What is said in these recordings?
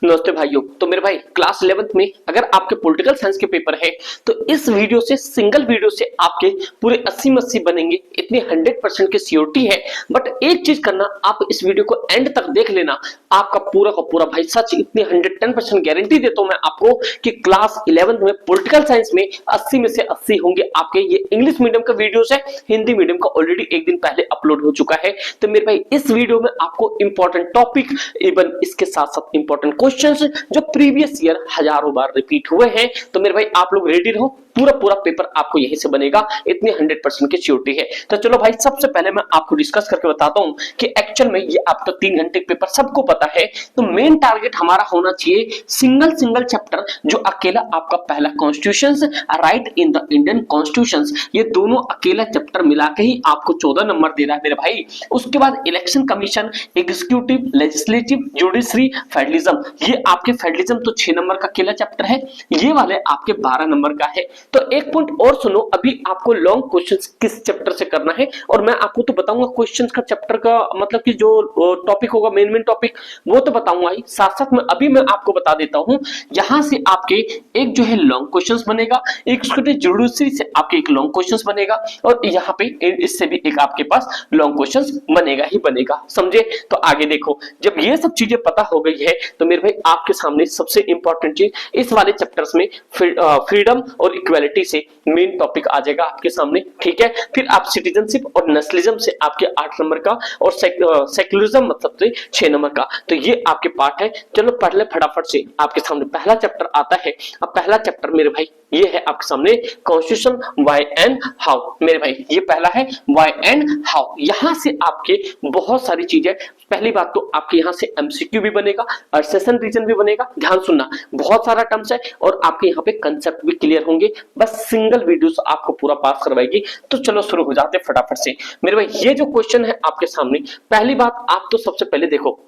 नमस्ते भाइयों। तो मेरे भाई क्लास 11th में अगर आपके पॉलिटिकल साइंस के पेपर है तो इस वीडियो से सिंगल वीडियो से आपके पूरे 80 में 80 बनेंगे, इतनी 100% की श्योरिटी है। बट एक चीज करना, आप इस वीडियो को एंड तक देख लेना, आपका पूरा का पूरा भाई सच इतनी 110% गारंटी देता हूं मैं आपको कि क्लास 11th में पॉलिटिकल साइंस में 80 में से 80 होंगे आपके। ये इंग्लिश मीडियम का वीडियो है, हिंदी मीडियम का ऑलरेडी एक दिन पहले अपलोड हो चुका है। तो मेरे भाई इस वीडियो में आपको इंपॉर्टेंट टॉपिक इवन इसके साथ साथ इंपॉर्टेंट क्वेश्चंस जो प्रीवियस ईयर हजारों बार रिपीट हुए हैं। तो मेरे भाई आप लोग रेडी रहो, पूरा पूरा पेपर आपको यहीं से बनेगा, इतनी 100% की श्योरिटी है। तो चलो भाई सबसे पहले मैं आपको डिस्कस करके बताता हूं कि एक्चुअल में ये आपका 3 घंटे का पेपर सबको पता है। तो मेन टारगेट हमारा होना चाहिए सिंगल चैप्टर जो अकेला आपका पहला constitutions, right in the Indian constitutions, ये दोनों अकेला चैप्टर मिला के ही आपको 14 नंबर दे रहा है मेरे भाई। उसके बाद election commission, executive, legislative, judiciary, federalism, ये आपके फेडरलिज्म तो 6 नंबर का अकेला चैप्टर है, ये वाले आपके 12 नंबर का है। तो एक पॉइंट और सुनो, अभी आपको लॉन्ग क्वेश्चंस किस चैप्टर से करना है और मैं आपको तो बताऊंगा क्वेश्चंस का चैप्टर का मतलब कि जो टॉपिक होगा मेन टॉपिक वो तो बताऊंगा ही, साथ साथ में अभी मैं आपको बता देता हूं यहां से आपके एक जो है लॉन्ग क्वेश्चंस बनेगा, एक जुडिशरी से आपके एक लॉन्ग क्वेश्चंस बनेगा और यहाँ पे इससे भी एक आपके पास लॉन्ग क्वेश्चंस बनेगा ही बनेगा, समझे। तो आगे देखो, जब ये सब चीजें पता हो गई है तो मेरे भाई आपके सामने सबसे इंपॉर्टेंट चीज इस वाले चैप्टर्स में फ्रीडम और इक्वालिटी से मेन टॉपिक आ जाएगा आपके सामने, ठीक है। फिर आप सिटीजनशिप और नेशनलिज्म से आपके 8 नंबर का और सेक्युलरिज्म मतलब से 6 नंबर का, तो ये आपके पार्ट है। चलो पढ़ ले फटाफट से, आपके सामने पहला चैप्टर आता है। अब पहला चैप्टर मेरे भाई ये है आपके सामने कॉन्स्टिट्यूशन व्हाई एंड हाउ। मेरे भाई ये पहला है व्हाई एंड हाउ। यहां से आपके बहुत सारी चीजें, पहली बात तो आपके यहां से एमसीक्यू भी बनेगा और सेशन रीजन भी बनेगा, ध्यान सुनना, बहुत सारा टर्म्स है और आपके यहाँ पे कंसेप्ट भी क्लियर होंगे, बस सिंगल वीडियोस आपको पूरा पास करवाएगी। तो चलो शुरू हो जाते फटाफट से। मेरे भाई ये जो क्वेश्चन है आपके सामने, पहली बात आप तो सबसे पहले देखो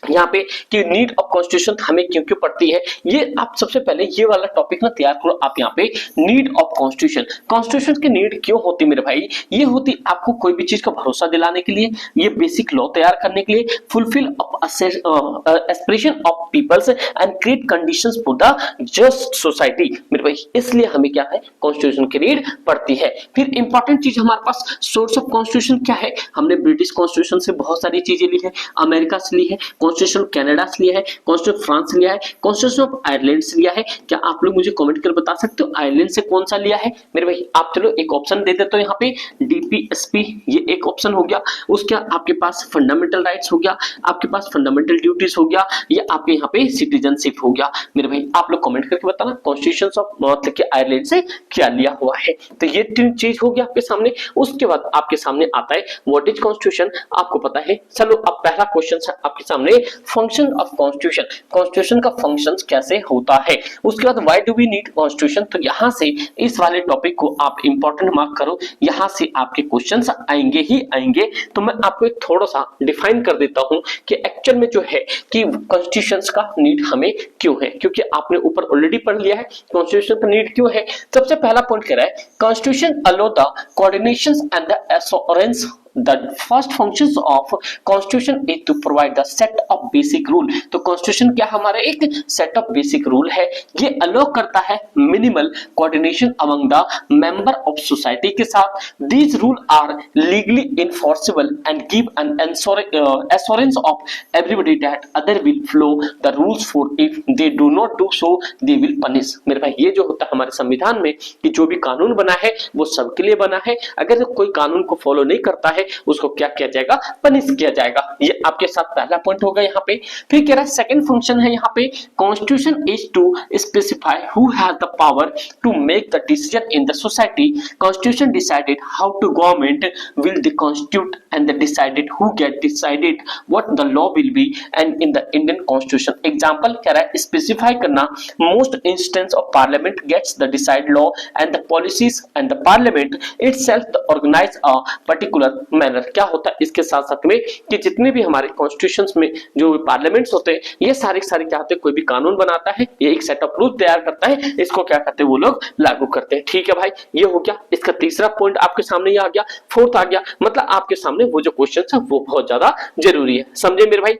यहाँ पे कि नीड ऑफ कॉन्स्टिट्यूशन हमें क्यों क्यों पड़ती है, ये आप सबसे पहले ये वाला टॉपिक ना तैयार करो। आप यहाँ पे नीड ऑफ कॉन्स्टिट्यूशन, कॉन्स्टिट्यूशन की नीड क्यों होती मेरे भाई, ये होती आपको कोई भी चीज का भरोसा दिलाने के लिए, ये बेसिक लॉ तैयार करने के लिए, fulfil aspiration of peoples and create conditions for the just society. मेरे भाई इसलिए हमें क्या है कॉन्स्टिट्यूशन की नीड पड़ती है। फिर इंपॉर्टेंट चीज हमारे पास सोर्स ऑफ कॉन्स्टिट्यूशन क्या है, हमने ब्रिटिश कॉन्स्टिट्यूशन से बहुत सारी चीजें ली है, अमेरिका से ली है, कॉन्स्टिट्यूशन कनाडा से लिया है, कॉन्स्टिट्यूशन फ्रांस से लिया है, कॉन्स्टिट्यूशन ऑफ आयरलैंड से लिया है। क्या आप लोग मुझे कमेंट कर बता सकते हो आयरलैंड से कौन सा लिया है मेरे भाई। आप चलो एक ऑप्शन दे देते हो यहाँ पे डीपीएसपी, ये एक ऑप्शन हो गया। उसके आपके पास फंडामेंटल राइट्स हो गया, आपके पास फंडामेंटल ड्यूटीज हो गया, ये आपके यहाँ पे सिटीजनशिप हो गया। मेरे भाई आप लोग कमेंट करके बताना कॉन्स्टिट्यूशन ऑफ मतलब कि आयरलैंड से क्या लिया हुआ है। तो ये 3 चीज हो गया आपके सामने। उसके बाद आपके सामने आता है व्हाट इज कॉन्स्टिट्यूशन, आपको पता है। चलो अब पहला क्वेश्चन है आपके सामने फंक्शन ऑफ कॉन्स्टिट्यूशन, कॉन्स्टिट्यूशन का फंक्शंस कैसे होता है। उसके बाद why do we need constitution, तो यहां से इस वाले टॉपिक को आप इंपॉर्टेंट मार्क करो, यहां से आपके क्वेश्चंस आएंगे ही आएंगे। तो मैं आपको एक थोड़ा सा डिफाइन कर देता हूं कि एक्चुअल में जो है कि कॉन्स्टिट्यूशंस का नीड हमें क्यों है, क्योंकि आपने ऊपर ऑलरेडी पढ़ लिया है कॉन्स्टिट्यूशन का नीड क्यों है। सबसे पहला पॉइंट कह रहा है constitution aloe the coordination and the assurance. The first functions of constitution is to provide the set of basic rule। तो constitution क्या हमारा एक set of basic rule है, ये allow करता है minimal coordination among the member of society के साथ। These rules are legally enforceable and give an assurance of everybody that other will follow the rules for if they do not do so they will punish। मेरे भाई ये जो होता है हमारे संविधान में कि जो भी कानून बना है वो सबके लिए बना है, अगर कोई कानून को फॉलो नहीं करता है उसको क्या किया जाएगा, पनिश किया जाएगा। ये आपके साथ पहला पॉइंट होगा यहाँ पे। फिर कह रहा है सेकंड फंक्शन है यहाँ पे constitution is to specify who has the power to make the decision in the society. Constitution decided how to government will the constitute and the decided who get decided what the law will be and in the Indian constitution. Example कह रहा है specify करना, most instance of parliament gets the decide law and the policies and the parliament itself organise a particular manner. क्या होता है इसके साथ साथ में कि जितने भी हमारे कॉन्स्टिट्यूशंस में जो पार्लियामेंट्स होते हैं ये सारे क्या होते हैं, कोई भी कानून बनाता है ये एक सेट ऑफ रूल तैयार करता है, इसको क्या करते हैं वो लोग लागू करते हैं। ठीक है भाई, ये हो गया। इसका तीसरा पॉइंट आपके सामने आ गया, फोर्थ आ गया, मतलब आपके सामने वो जो क्वेश्चन है वो बहुत ज्यादा जरूरी है, समझे मेरे भाई।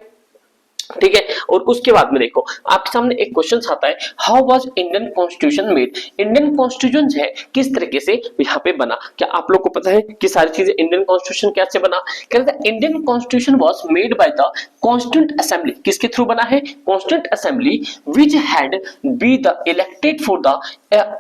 ठीक है। और उसके बाद में देखो आपके सामने एक क्वेश्चन आता है, how was Indian constitution made. Indian constitution है किस तरीके से यहाँ पे बना, क्या आप लोग को पता है कि सारी चीजें इंडियन कॉन्स्टिट्यूशन कैसे बना। कहते हैं Indian constitution was made by the constituent assembly, किसके थ्रू बना है, constituent assembly which had be the elected for the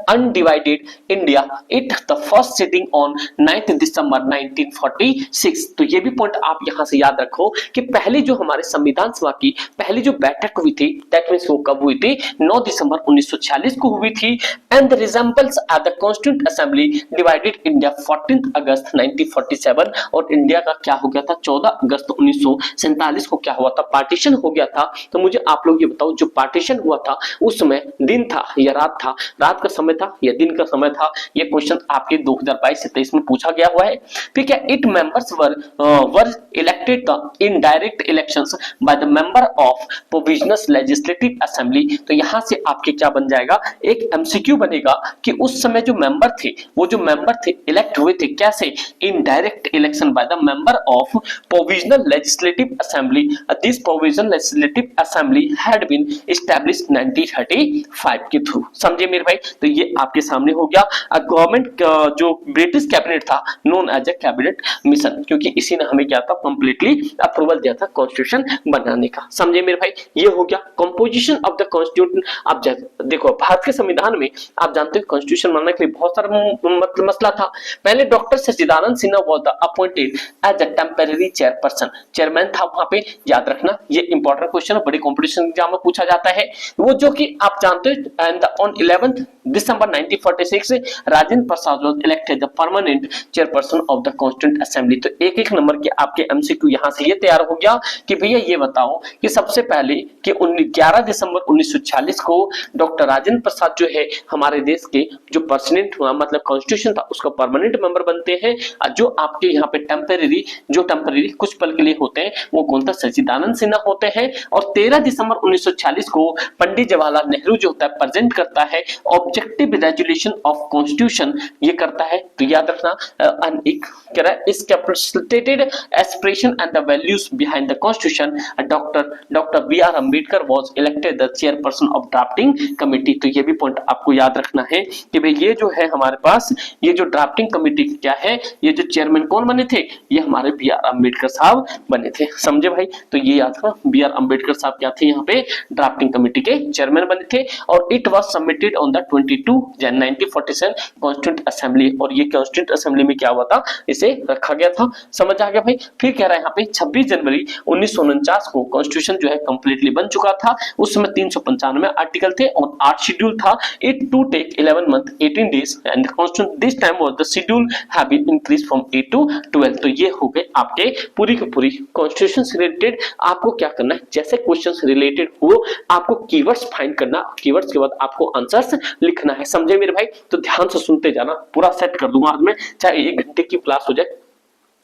undivided India it the first sitting on 9 दिसंबर 1946। तो ये भी पॉइंट आप यहां से याद रखो कि पहले जो हमारे संविधान सभा की पहली जो बैठक हुई थी दैट मींस वो कब हुई थी, 9 दिसंबर 1946 को हुई थी। And the resembles at the constituent assembly divided India 14 अगस्त 1947। और इंडिया का क्या हो गया था, 14 अगस्त 1947 को क्या हुआ था, पार्टीशन हो गया था। तो मुझे आप लोग ये बताओ जो पार्टीशन हुआ था उस समय दिन था या रात था, रात का समय था या दिन का समय था, ये क्वेश्चन आपके 2022 से 23 में पूछा गया हुआ है। ठीक है। It members were elected the in direct elections bye the member of provisional legislative assembly. तो यहां से आपके क्या बन जाएगा, एक एमसीक्यू बनेगा कि उस समय जो मेंबर थे वो जो मेंबर थे इलेक्ट हुए थे कैसे, indirect election by the member of provisional legislative assembly. This provisional legislative assembly had been established 1935 के थ्रू। समझे मेरे भाई। तो ये आपके सामने हो गया गवर्नमेंट जो ब्रिटिश कैबिनेट था known as a cabinet mission, क्योंकि इसी ने हमें क्या था कंप्लीटली अप्रूवल दिया था कॉन्स्टिट्यूशन बनाने का। समझे मेरे भाई। ये हो गया कंपोजिशन ऑफ द कॉन्स्टिट्यूशन। आप देखो भारत के संविधान में आप जानते हो कॉन्स्टिट्यूशन बनाने के लिए बहुत सारा मतलब मसला था। पहले doctor Sachchidananda Sinha was the appointed as a temporary chairperson, chairman था वहां पे, याद रखना ये इंपॉर्टेंट क्वेश्चन है, बड़े कॉम्पिटिशन एग्जाम में पूछा जाता है। वो जो कि आप जानते हो and on 11 December 1946 Rajendra Prasad was elected the permanent chairperson of the constituent assembly. तो एक एक नंबर के आपके एमसीक्यू यहां से ये तैयार हो गया कि भैया ये बताओ कि सबसे पहले कि 11 दिसंबर 1946 को डॉक्टर राजेंद्र प्रसाद जो है हमारे देश के जो परमानेंट मतलब कॉन्स्टिट्यूशन था उसका परमानेंट मेंबर बनते हैं। जो आपके यहाँ पे टेम्परेरी कुछ पल के लिए होते हैं वो कौन था, सच्चिदानंद सिन्हा होते हैं। और 13 दिसंबर 1946 को पंडित जवाहरलाल नेहरू जो होता है प्रेजेंट करता है ऑब्जेक्टिव रेजोल्यूशन ऑफ कॉन्स्टिट्यूशन, ये करता है। तो याद रखना stated aspiration and the values behind the constitution doctor B R Ambedkar was elected the chairperson of drafting committee. तो ये भी पॉइंट आपको याद रखना है कि भाई ये जो है हमारे पास ये जो ड्राफ्टिंग कमेटी क्या है, ये जो चेयरमैन कौन बने थे, ये हमारे बी आर अम्बेडकर साहब बने थे। समझे भाई। तो ये याद रखना बी आर अम्बेडकर साहब क्या थे, यहाँ पे ड्राफ्टिंग कमेटी के चेयरमैन बने थे। और it was submitted on the 22 जन 1947 कॉन्स्टिट्यूंट असेंबली। और ये कॉन्स्टिट्यूंट असेंबली में क्या हुआ था, इसे रखा गया था। समझ आ गया भाई। फिर कह रहा है यहाँ पे 26 जनवरी 1949 को कॉन्स्टिट्यूशन जो है कंप्लीटली बन चुका था। उस समय 395 आर्टिकल थे और 8 शेड्यूल था। It to take 11 month 18 days and constitution this time was the schedule have been increase from 8 to 12। तो ये हो गए आपके पूरी की पूरी कॉन्स्टिट्यूशन से रिलेटेड। आपको क्या करना है, जैसे क्वेश्चन रिलेटेड हो आपको कीवर्ड्स फाइंड करना, कीवर्ड्स के बाद आपको आंसर्स लिखना है। समझे मेरे भाई। तो ध्यान से सुनते जाना, पूरा सेट कर दूंगा आज में, चाहे 1 घंटे की क्लास हो जाए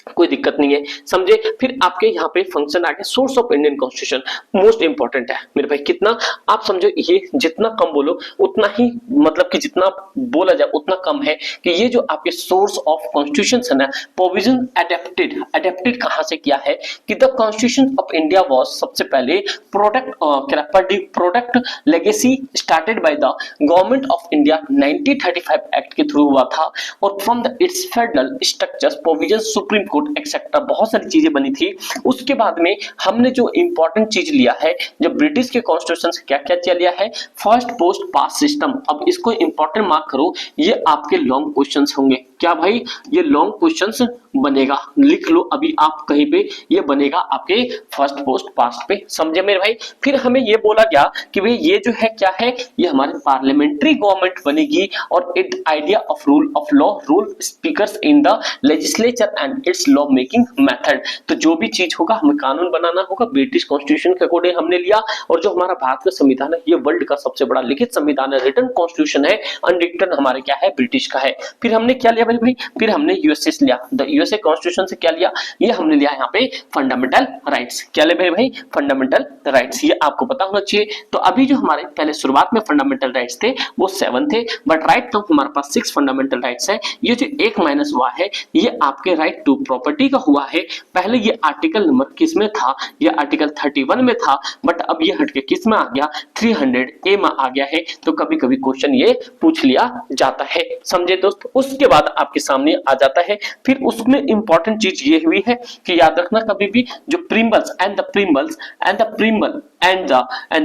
कोई दिक्कत नहीं है। समझे। फिर आपके यहाँ पे फंक्शन आ गया source of Indian constitution, most important है मेरे भाई। कितना आप समझो, ये जितना कम बोलो उतना ही मतलब कि जितना बोला जाए उतना कम है कि ये जो आपके सोर्स ऑफ कॉन्स्टिट्यूशन है ना, प्रोविजन अडेप्टेड कहां से किया है कि the constitution of India was सबसे पहले product legacy started by the government of India 1935 act के थ्रू हुआ था। और from the it's federal structures provision supreme court etcetera बहुत सारी चीजें बनी थी। उसके बाद में हमने जो इंपॉर्टेंट चीज लिया है, जो ब्रिटिश के कॉन्स्टिट्यूशन से क्या क्या लिया है, फर्स्ट पोस्ट पास सिस्टम। अब इसको इंपॉर्टेंट मार्क करो, ये आपके लॉन्ग क्वेश्चंस होंगे। क्या भाई, ये लॉन्ग क्वेश्चंस बनेगा, लिख लो अभी आप कहीं पे, ये बनेगा आपके फर्स्ट पोस्ट पास्ट पे। समझे मेरे भाई। फिर हमें ये बोला गया कि भाई ये जो है क्या है, ये हमारे पार्लियामेंट्री गवर्नमेंट बनेगी और it idea of rule of law rule speakers in the legislature and it's law making method. तो जो भी चीज होगा हमें कानून बनाना होगा ब्रिटिश कॉन्स्टिट्यूशन के अकॉर्डिंग हमने लिया। और जो हमारा भारत का संविधान है ये वर्ल्ड का सबसे बड़ा लिखित संविधान है, रिटन कॉन्स्टिट्यूशन है, अनरिटन हमारे क्या है ब्रिटिश का है। फिर हमने क्या लिया भाई, फिर हमने यूएसएस लिया, द यूएसए कॉन्स्टिट्यूशन से क्या लिया, ये हमने लिया यहाँ पे फंडामेंटल राइट्स। क्या ले भाई फंडामेंटल राइट्स, ये आपको पता होना चाहिए। तो अभी जो हमारे पहले शुरुआत में फंडामेंटल राइट्स थे वो 7 थे, बट राइट नाउ हमारे पास 6 फंडामेंटल राइट्स है। ये जो एक माइनस हुआ है ये आपके राइट टू प्रॉपर्टी का हुआ है। पहले ये आर्टिकल नंबर किस में था, ये आर्टिकल 31 में था, बट अब ये हटके किस में आ गया, 300A में आ गया है। तो कभी कभी क्वेश्चन ये पूछ लिया जाता है, समझे दोस्त। उसके बाद आपके सामने आ जाता है, फिर उसमें इंपॉर्टेंट चीज ये हुई है कि याद रखना कभी भी जो preambles and the preambles and the preamble and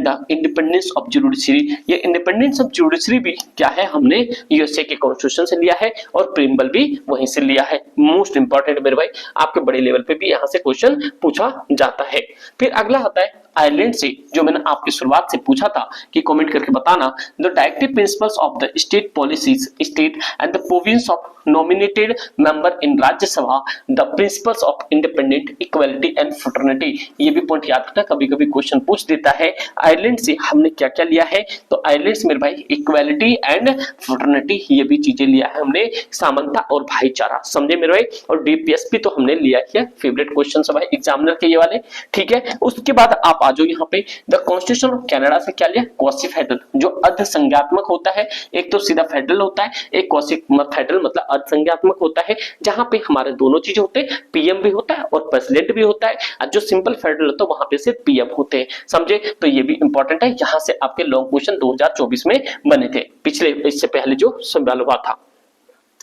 the independence of judiciary, ये इंडिपेंडेंस ऑफ जुडिशरी भी क्या है, हमने यूएसए के कॉन्स्टिट्यूशन से लिया है और प्रिम्बल भी वहीं से लिया है। मोस्ट इंपॉर्टेंट मेरे भाई, आपके बड़े लेवल पे भी यहां से क्वेश्चन पूछा जाता है। फिर अगला आता है आयरलैंड से, जो मैंने आपकी शुरुआत से पूछा था कि कमेंट करके बताना, the directive principles of the state policies state and the provisions of nominated member in Rajya Sabha, the principles of independent equality and fraternity. ये भी पॉइंट याद रखना, कभी कभी क्वेश्चन पूछ देता है। आयरलैंड से हमने क्या क्या लिया है, तो आयरलैंड से मेरे भाई इक्वालिटी एंड फ्रेटर्निटी, ये भी चीजें लिया है हमने, समानता और भाईचारा, समझे मेरे भाई। और डीपीएसपी तो हमने लिया है, फेवरेट क्वेश्चन सब है एग्जामिनर के ये वाले, ठीक है। उसके बाद आप आ जाओ यहाँ पे, द कॉन्स्टिट्यूशन ऑफ कनाडा से क्या लिया, क्वासी फेडरल, जो अर्ध संज्ञात्मक होता है। एक तो सीधा फेडरल होता है, एक क्वासी फेडरल मतलब अर्ध संज्ञात्मक होता है, जहां पे हमारे दोनों चीजें होते हैं, पीएम भी होता है और प्रेसिडेंट भी होता है। और जो सिंपल फेडरल है तो वहां पे सिर्फ पीएम होते हैं, समझे। तो ये भी इंपॉर्टेंट है, यहाँ से आपके लॉन्ग क्वेश्चन 2024 में बने थे, पिछले इससे पहले जो सवाल हुआ था।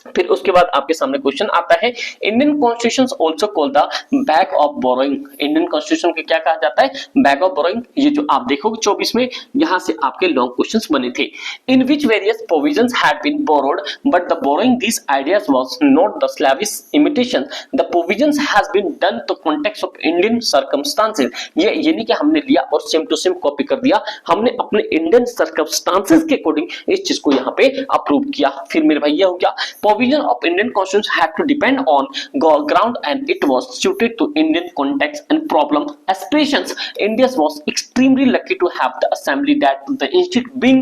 फिर उसके बाद आपके सामने क्वेश्चन आता है, Indian constitution also called the bag of borrowing. Indian constitution को क्या कहा जाता है, बैग ऑफ बोरोइंग। ये जो आप देखोगे 24 में, यहां से आपके लॉन्ग क्वेश्चंस बने थे। In which various provisions had been borrowed but the borrowing this ideas was not the slavish imitation, the provisions has been done to context of Indian circumstances. ये यानी कि हमने लिया और सेम टू सेम कॉपी कर दिया, हमने अपने इंडियन सर्कमस्टांसेस के अकॉर्डिंग इस चीज को यहाँ पे अप्रूव किया। फिर मेरे भाई ये हो गया, provision of Indian constitution had to depend on ground and it was suited to Indian context and problem aspirations. India was extremely lucky to have the assembly that the institute being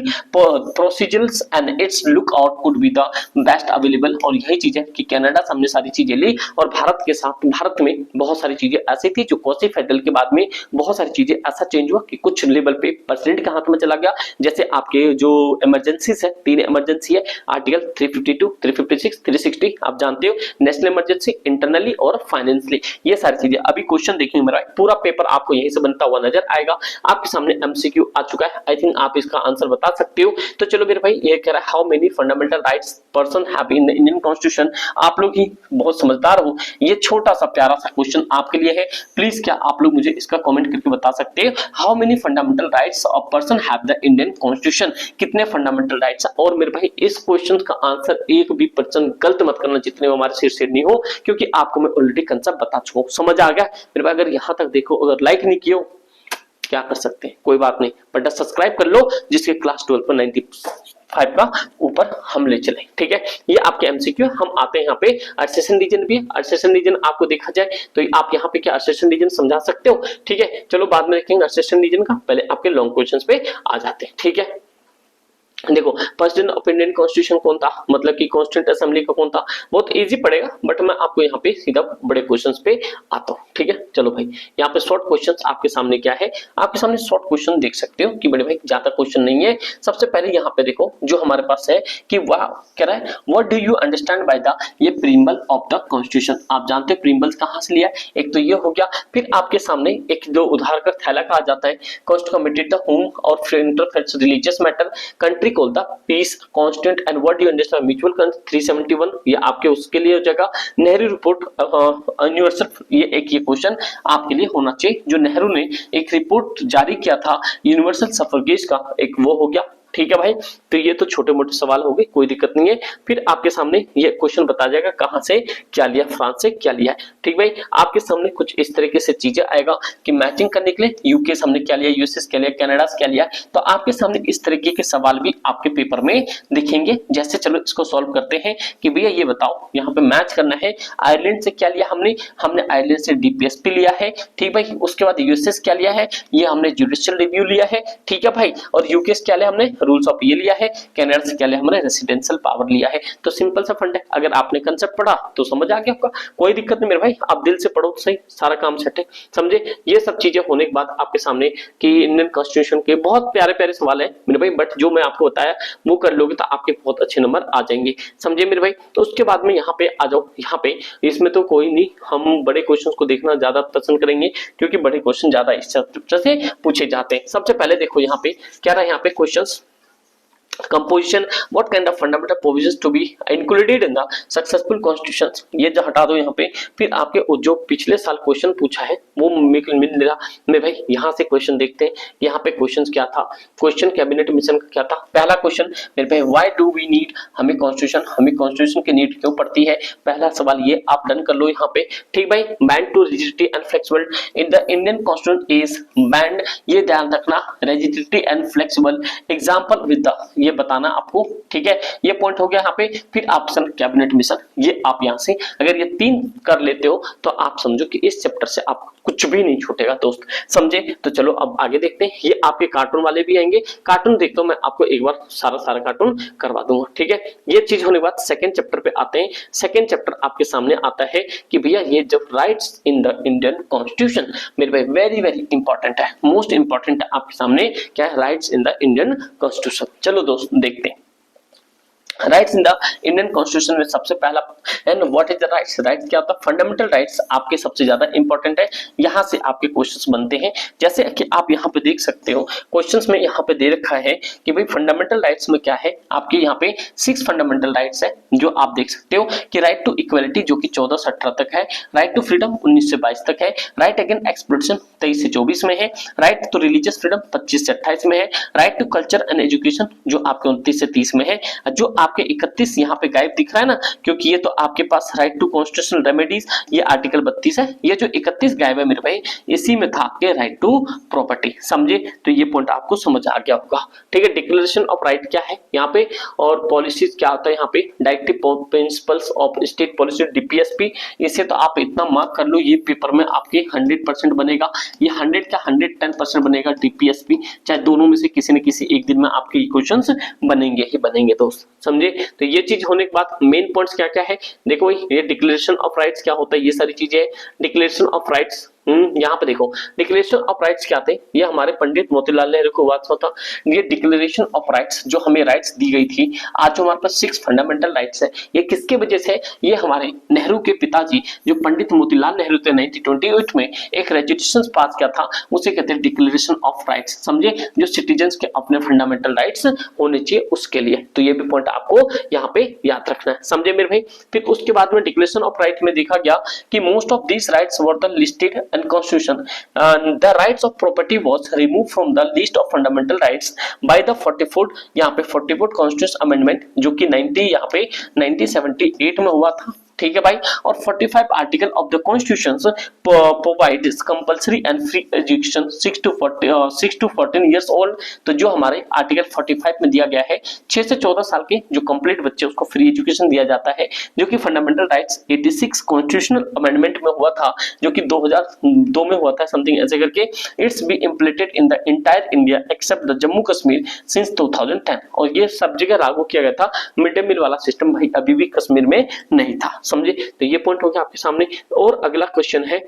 procedurals and its lookout could be the best available। और यही चीज है कि Canada से हमने सारी चीजें ली और भारत के साथ भारत में बहुत सारी चीजें ऐसी थी जो क्वासी फेडरल के बाद में बहुत सारी चीजें ऐसा चेंज हुआ कि कुछ लेवल पे प्रेसिडेंट के हाथ में चला गया। जैसे आपके जो इमरजेंसीज है, 3 इमरजेंसी है, आर्टिकल 352, 356, 360 आप जानते हो, नेशनल इमरजेंसी, इंटरनली और फाइनेंशियली, ये सारी चीजें। अभी क्वेश्चन देखेंगे मेरा, पूरा पेपर आपको यहीं से बनता हुआ नजर आएगा। आपके सामने एमसीक्यू आ चुका है, आई थिंक आप इसका आंसर बता सकते हो। तो चलो मेरे भाई, ये कह रहा है how many fundamental rights person have in the Indian constitution. आप लोग ही बहुत समझदार हो, ये छोटा सा प्यारा सा क्वेश्चन आपके लिए है। प्लीज क्या आप लोग मुझे इसका कमेंट करके बता सकते हो, how many fundamental rights of person have the Indian constitution, कितने फंडामेंटल राइट्स। और मेरे भाई इस क्वेश्चन का आंसर एक भी % गलत मत करना, जितने हमारे सिर से नहीं हो, क्योंकि आपको मैं ऑलरेडी कंसेप्ट बता चुका हूं। समझ आ गया मेरे भाई? अगर यहां तक देखो, अगर लाइक नहीं किया क्या कर सकते हैं, कोई बात नहीं, बट सब्सक्राइब कर लो, जिसके क्लास 12 पर 95 का ऊपर हम ले चले, ठीक है। ये आपके एमसीक्यू। हम आते हैं यहाँ पे अर्सेशन रीजन भी। अर्सेशन रीजन आपको देखा जाए तो आप यहाँ पे क्या अर्सेशन रीजन समझा सकते हो, ठीक है। चलो बाद में देखेंगे अर्सेशन रीजन का, पहले आपके लॉन्ग क्वेश्चंस पे आ जाते हैं, ठीक है। देखो प्रेसिडेंट ऑफ इंडियन कॉन्स्टिट्यूशन कौन था, मतलब कि कॉन्स्टिट्यूंट असेंबली का कौन था, बहुत इजी पड़ेगा, बट मैं आपको यहाँ पे सीधा बड़े क्वेश्चंस पे आता हूँ, ठीक है। चलो भाई, यहाँ पे शॉर्ट क्वेश्चंस आपके सामने क्या है, आपके सामने शॉर्ट क्वेश्चन देख सकते हो कि बड़े भाई ज्यादा क्वेश्चन नहीं है। सबसे पहले यहाँ पे देखो जो हमारे पास है कि वह कह रहा है, what do you understand by the ये प्रीम्बल ऑफ द कॉन्स्टिट्यूशन। आप जानते हो प्रीम्बल कहाँ से लिया, एक तो ये हो गया। फिर आपके सामने एक जो उधार कर थैला कहा जाता है, कॉन्स्ट कमिटेड द होम और interference religious matter, country called the peace constant and what do you understand mutual consent 371, ये आपके उसके लिए हो जाएगा। नेहरू रिपोर्ट यूनिवर्सल, ये एक ये क्वेश्चन आपके लिए होना चाहिए। जो नेहरू ने एक रिपोर्ट जारी किया था यूनिवर्सल सफरगेज का, एक वो हो गया, ठीक है भाई। तो ये तो छोटे मोटे सवाल हो गए, कोई दिक्कत नहीं है। फिर आपके सामने ये क्वेश्चन बता जाएगा कहां से क्या लिया, फ्रांस से क्या लिया है, ठीक भाई। आपके सामने कुछ इस तरीके से चीजें आएगा कि मैचिंग करने के लिए यूके से हमने क्या लिया, यूएसएस क्या लिया, कनाडा से क्या लिया। तो आपके सामने इस तरीके के सवाल भी आपके पेपर में दिखेंगे। जैसे चलो इसको सॉल्व करते हैं कि भैया ये बताओ, यहाँ पे मैच करना है, आयरलैंड से क्या लिया हमने आयरलैंड से डीपीएसपी लिया है, ठीक भाई। उसके बाद यूएसएस क्या लिया है, ये हमने जुडिशियल रिव्यू लिया है, ठीक है भाई। और यूके से क्या लिया हमने, रूल्स ऑफ ये लिया है, कैनाडा से क्या लिया हमने, रेसिडेंशियल पावर लिया है। तो सिंपल सा फंड है, अगर आपने कंसेप्ट पढ़ा तो समझ आ गया आपका, कोई दिक्कत नहीं मेरे भाई, आप दिल से पढ़ो सही, सारा काम सेट है। समझे, ये सब चीजें होने के बाद आपके सामने कि इंडियन कॉन्स्टिट्यूशन के बहुत प्यारे प्यारे सवाल है मेरे भाई, बट जो मैं आपको बताया वो कर लोगे तो आपके बहुत अच्छे नंबर आ जाएंगे। समझे मेरे भाई। तो उसके बाद में यहाँ पे आ जाओ, यहाँ पे इसमें तो कोई नहीं, हम बड़े क्वेश्चंस को देखना ज्यादा पसंद करेंगे क्योंकि बड़े क्वेश्चन ज्यादा इस चैप्टर से पूछे जाते हैं। सबसे पहले देखो यहाँ पे क्या रहा है, यहाँ पे questions composition, what kind of fundamental provisions to be included in the successful constitution, ये जो हटा दो यहाँ पे। फिर आपके जो पिछले साल क्वेश्चन पूछा है वो मिल रहा मैं भाई, यहाँ से क्वेश्चन देखते हैं। यहाँ पे क्वेश्चन क्या था, क्वेश्चन कैबिनेट मिशन का क्या था। पहला क्वेश्चन मेरे भाई, व्हाई डू वी नीड, हमें कॉन्स्टिट्यूशन की नीड क्यों पड़ती है, पहला सवाल ये आप डन कर लो यहाँ पे। ठीक भाई, band to rigidity and flexible in the Indian constitution is band, ये ध्यान रखना, rigidity and flexible example with the, ये बताना आपको। ठीक है, ये पॉइंट हो गया यहाँ पे। फिर ऑप्शन कैबिनेट मिशन, ये आप यहाँ से अगर ये 3 कर लेते हो तो आप समझो कि इस चैप्टर से आप कुछ भी नहीं छूटेगा दोस्त। समझे, तो चलो अब आगे देखते हैं। ये आपके कार्टून वाले भी आएंगे, कार्टून देखता हूं मैं आपको एक बार सारा कार्टून करवा दूंगा। ठीक है, ये चीज होने के बाद सेकंड चैप्टर पे आते हैं। सेकंड चैप्टर आपके सामने आता है कि भैया ये जब rights in the Indian constitution, मेरे भाई वेरी वेरी इंपॉर्टेंट है, मोस्ट इंपॉर्टेंट है आपके सामने क्या है, rights in the Indian constitution. चलो दोस्त देखते हैं rights in the Indian constitution में सबसे पहला, and what is the rights, rights क्या होता है, फंडामेंटल राइट्स आपके सबसे ज्यादा इंपॉर्टेंट है, यहां से आपके क्वेश्चंस बनते हैं। जैसे कि आप यहां पे देख सकते हो क्वेश्चंस में यहां पे दे रखा है कि भाई फंडामेंटल राइट्स में क्या है, आपके यहां पे 6 फंडामेंटल राइट्स है जो आप देख सकते हो कि राइट टू इक्वलिटी जो कि 14 से 18 तक है, राइट टू फ्रीडम 19 से 22 तक है, राइट अगेंस्ट एक्सप्लॉइटेशन 23 से 24 में है, राइट टू रिलीजियस फ्रीडम 25 से 28 में है, right to culture and education जो आपके 29 से 30 में है, जो आपके 31 यहाँ पे गायब दिख रहा है ना, क्योंकि ये तो आपके पास राइट टू कॉन्स्टिट्यूशनल रेमेडीज ये आर्टिकल 32 है, ये जो 31 गायब है मेरे भाई इसी में था आपके राइट टू प्रॉपर्टी। समझे, तो ये पॉइंट आपको समझ आ गया होगा। ठीक है, डिक्लेरेशन ऑफ राइट क्या है यहाँ पे, और पॉलिसीज क्या होता है यहाँ पे, directive principles of state policy DPSP, इसे तो आप इतना मार्क कर लो, ये पेपर में आपके 100% बनेगा, ये 100 क्या 110% बनेगा डीपीएसपी, चाहे दोनों में से किसी न किसी एक दिन में आपके क्वेश्चंस बनेंगे ही बनेंगे दोस्त। समझे, तो ये चीज होने के बाद मेन पॉइंट्स क्या क्या है, देखो भाई ये डिक्लेरेशन ऑफ राइट्स क्या होता है, ये सारी चीजें डिक्लेरेशन ऑफ राइट्स। यहाँ पे देखो डिक्लेरेशन ऑफ राइट्स क्या थे, ये हमारे पंडित मोतीलाल नेहरू को हुआ था। ये डिक्लेरेशन ऑफ राइट्स जो हमें राइट्स दी गई थी, आज जो हमारे पास 6 फंडामेंटल राइट्स है, ये किसके वजह से, ये हमारे नेहरू के पिताजी जो पंडित मोतीलाल नेहरू थे 1928 में एक रेजोल्यूशन पास किया था, उसे कहते हैं डिक्लेरेशन ऑफ राइट्स। समझे, जो सिटीजन्स के अपने फंडामेंटल राइट्स होने चाहिए उसके लिए, तो ये भी पॉइंट आपको यहाँ पे याद रखना है। समझे मेरे भाई। फिर उसके बाद में डिक्लेरेशन ऑफ राइट में देखा गया कि most of these rights were the listed and constitution, the rights of property was removed from the list of fundamental rights by the 44th यहाँ पे 44th constitution amendment जो कि 1978 में हुआ था। ठीक है भाई, और 45 article of the constitution provides compulsory and free education 6 to 14 years old, तो जो हमारे आर्टिकल 45 में दिया गया है 6 से 14 साल के जो कंप्लीट बच्चे उसको फ्री एजुकेशन दिया जाता है, जो कि फंडामेंटल राइट्स 86 कॉन्स्टिट्यूशनल अमेंडमेंट में हुआ था, जो कि 2002 में हुआ था समथिंग ऐसे करके। It's be implemented in the entire India accept the Jammu Kashmir since 2010, और ये सब जगह लागू किया गया था। मिड डे मील वाला सिस्टम भाई अभी भी कश्मीर में नहीं था। समझे, तो ये पॉइंट हो गया आपके सामने। और अगला क्वेश्चन है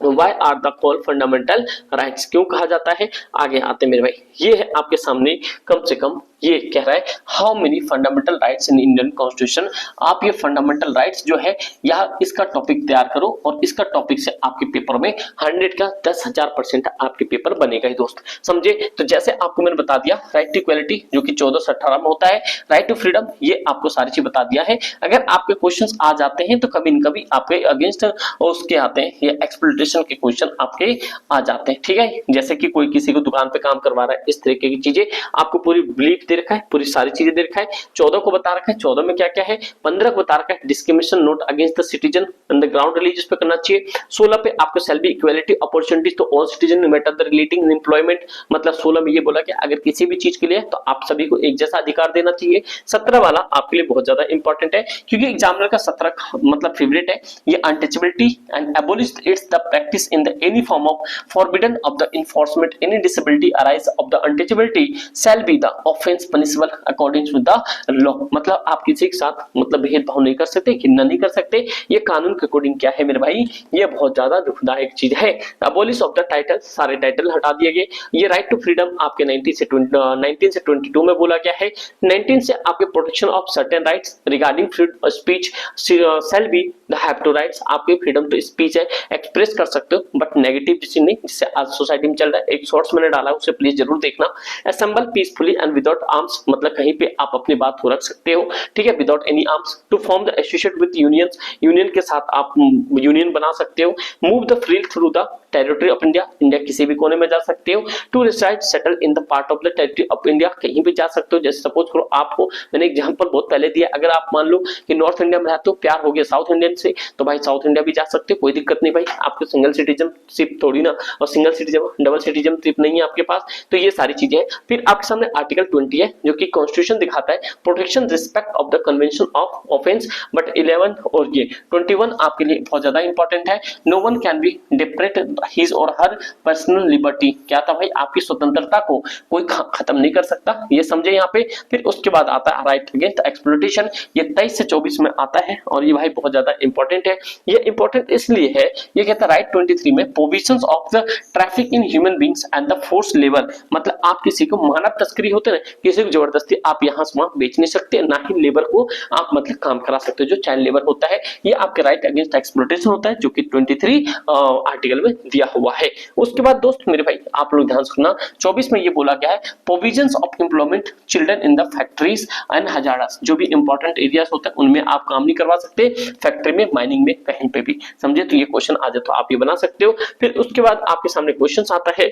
Why are the called fundamental rights, क्यों कहा जाता है, आगे आते मेरे भाई। ये है आपके सामने कम से कम ये कह रहा है how many fundamental rights in Indian constitution. आप ये फंडामेंटल राइट्स जो है यहाँ इसका टॉपिक तैयार करो, और इसका टॉपिक से आपके पेपर में 100 का 10,000% आपके पेपर बनेगा ही दोस्त। समझे, तो जैसे आपको मैंने बता दिया राइट टू इक्वलिटी जो कि 14 से 18 में होता है, राइट टू फ्रीडम ये आपको सारी चीज बता दिया है। अगर आपके क्वेश्चंस आ जाते हैं तो कभी न कभी आपके अगेंस्ट उसके आते हैं, ये एक्सप्लॉइटेशन के क्वेश्चन आपके आ जाते हैं। ठीक है, जैसे कि कोई किसी को दुकान पे काम करवा रहा है, इस तरीके की चीजें आपको पूरी ब्रीफ दे रखा है, पूरी सारी चीजें दे रखा है। 14 को बता रखा है, 14 में क्या क्या है। 15 को बता रखा है discrimination not against the citizen and the ground religious पे करना चाहिए। 16 पे आपको shall be equality opportunities to all citizen no matter the relating in employment, मतलब 16 में ये बोला कि अगर किसी भी चीज के लिए तो आप सभी को एक जैसा अधिकार देना चाहिए। 17 वाला आपके लिए बहुत ज्यादा इंपॉर्टेंट है क्योंकि एग्जामिनर का 17 मतलब फेवरेट है। ये untouchability and abolish its the practice in the any form of forbidden of the enforcement any disability arise of the untouchability shall be the offence punishable according to the law, मतलब आप किसी के साथ मतलब भेदभाव नहीं कर सकते, घृणा नहीं कर सकते। ये कानून के अकॉर्डिंग क्या है मेरे भाई, ये बहुत ज्यादा दुखदायक चीज है। अबोलिश ऑफ द टाइटल, सारे टाइटल हटा दिए गए। ये राइट टू फ्रीडम आपके 19 से 22 में बोला गया है। 19 से आपके protection of certain rights regarding freedom of speech shall be the have to rights, आपके फ्रीडम टू स्पीच है, एक्सप्रेस कर सकते हो बट नेगेटिव चीज नहीं, जिससे आज सोसाइटी में चल रहा है। एक शॉर्ट्स मैंने डाला उसे प्लीज जरूर देखना। Assemble peacefully and without arms, मतलब कहीं पे आप अपनी बात को रख सकते हो, ठीक है, without any arms. To form the associate with unions, union के साथ आप यूनियन बना सकते हो। Move the free through the territory of India, India किसी भी कोने में जा सकते हो। To reside settle in the part of the territory of India, कहीं भी जा सकते हो। जैसे सपोज करो आपको मैंने एग्जांपल बहुत पहले दिया, अगर आप मान लो कि नॉर्थ इंडिया में रहते हो, प्यार हो गया साउथ इंडियन से, तो भाई साउथ इंडिया भी जा सकते हो, कोई दिक्कत नहीं भाई। आपको सिंगल सिटीजनशिप थोड़ी ना, और सिंगल सिटीजन डबल सिटीजनशिप नहीं है आपके पास, तो ये सारी चीजें हैं। फिर आपके सामने आर्टिकल 20 है जो कि कॉन्स्टिट्यूशन दिखाता है protection respect of the convention of offence, but 11 और ये 21 आपके लिए बहुत ज्यादा इंपॉर्टेंट है। No one can be deprived his और हर पर्सनल लिबर्टी, क्या था भाई, आपकी स्वतंत्रता को कोई खत्म नहीं कर सकता, ये समझे यहाँ पे। फिर उसके बाद आता है राइट अगेंस्ट एक्सप्लॉइटेशन, ये 23 से 24 में आता है और ये भाई बहुत ज्यादा इंपॉर्टेंट है। ये इंपॉर्टेंट इसलिए है, ये कहता है राइट 23 में provisions of the traffic in human beings and the force labour, मतलब आप किसी को मानव तस्करी होते ना, किसी को जबरदस्ती आप यहाँ से वहां बेच नहीं सकते, ना ही लेबर को आप मतलब काम करा सकते हो, जो चाइल्ड लेबर होता है, ये आपके राइट अगेंस्ट एक्सप्लॉइटेशन होता है, जो कि 23 आर्टिकल में दिया हुआ है। उसके बाद दोस्त मेरे भाई आप लोग ध्यान सुनना, 24 में ये बोला गया है provisions of employment children in the factories and hazardous, जो भी इंपॉर्टेंट एरियाज होते हैं उनमें आप काम नहीं करवा सकते, फैक्ट्री में, माइनिंग में, कहीं पे भी, समझे। तो ये क्वेश्चन आ जाए तो आप ये बना सकते हो। फिर उसके बाद आपके सामने क्वेश्चन आता है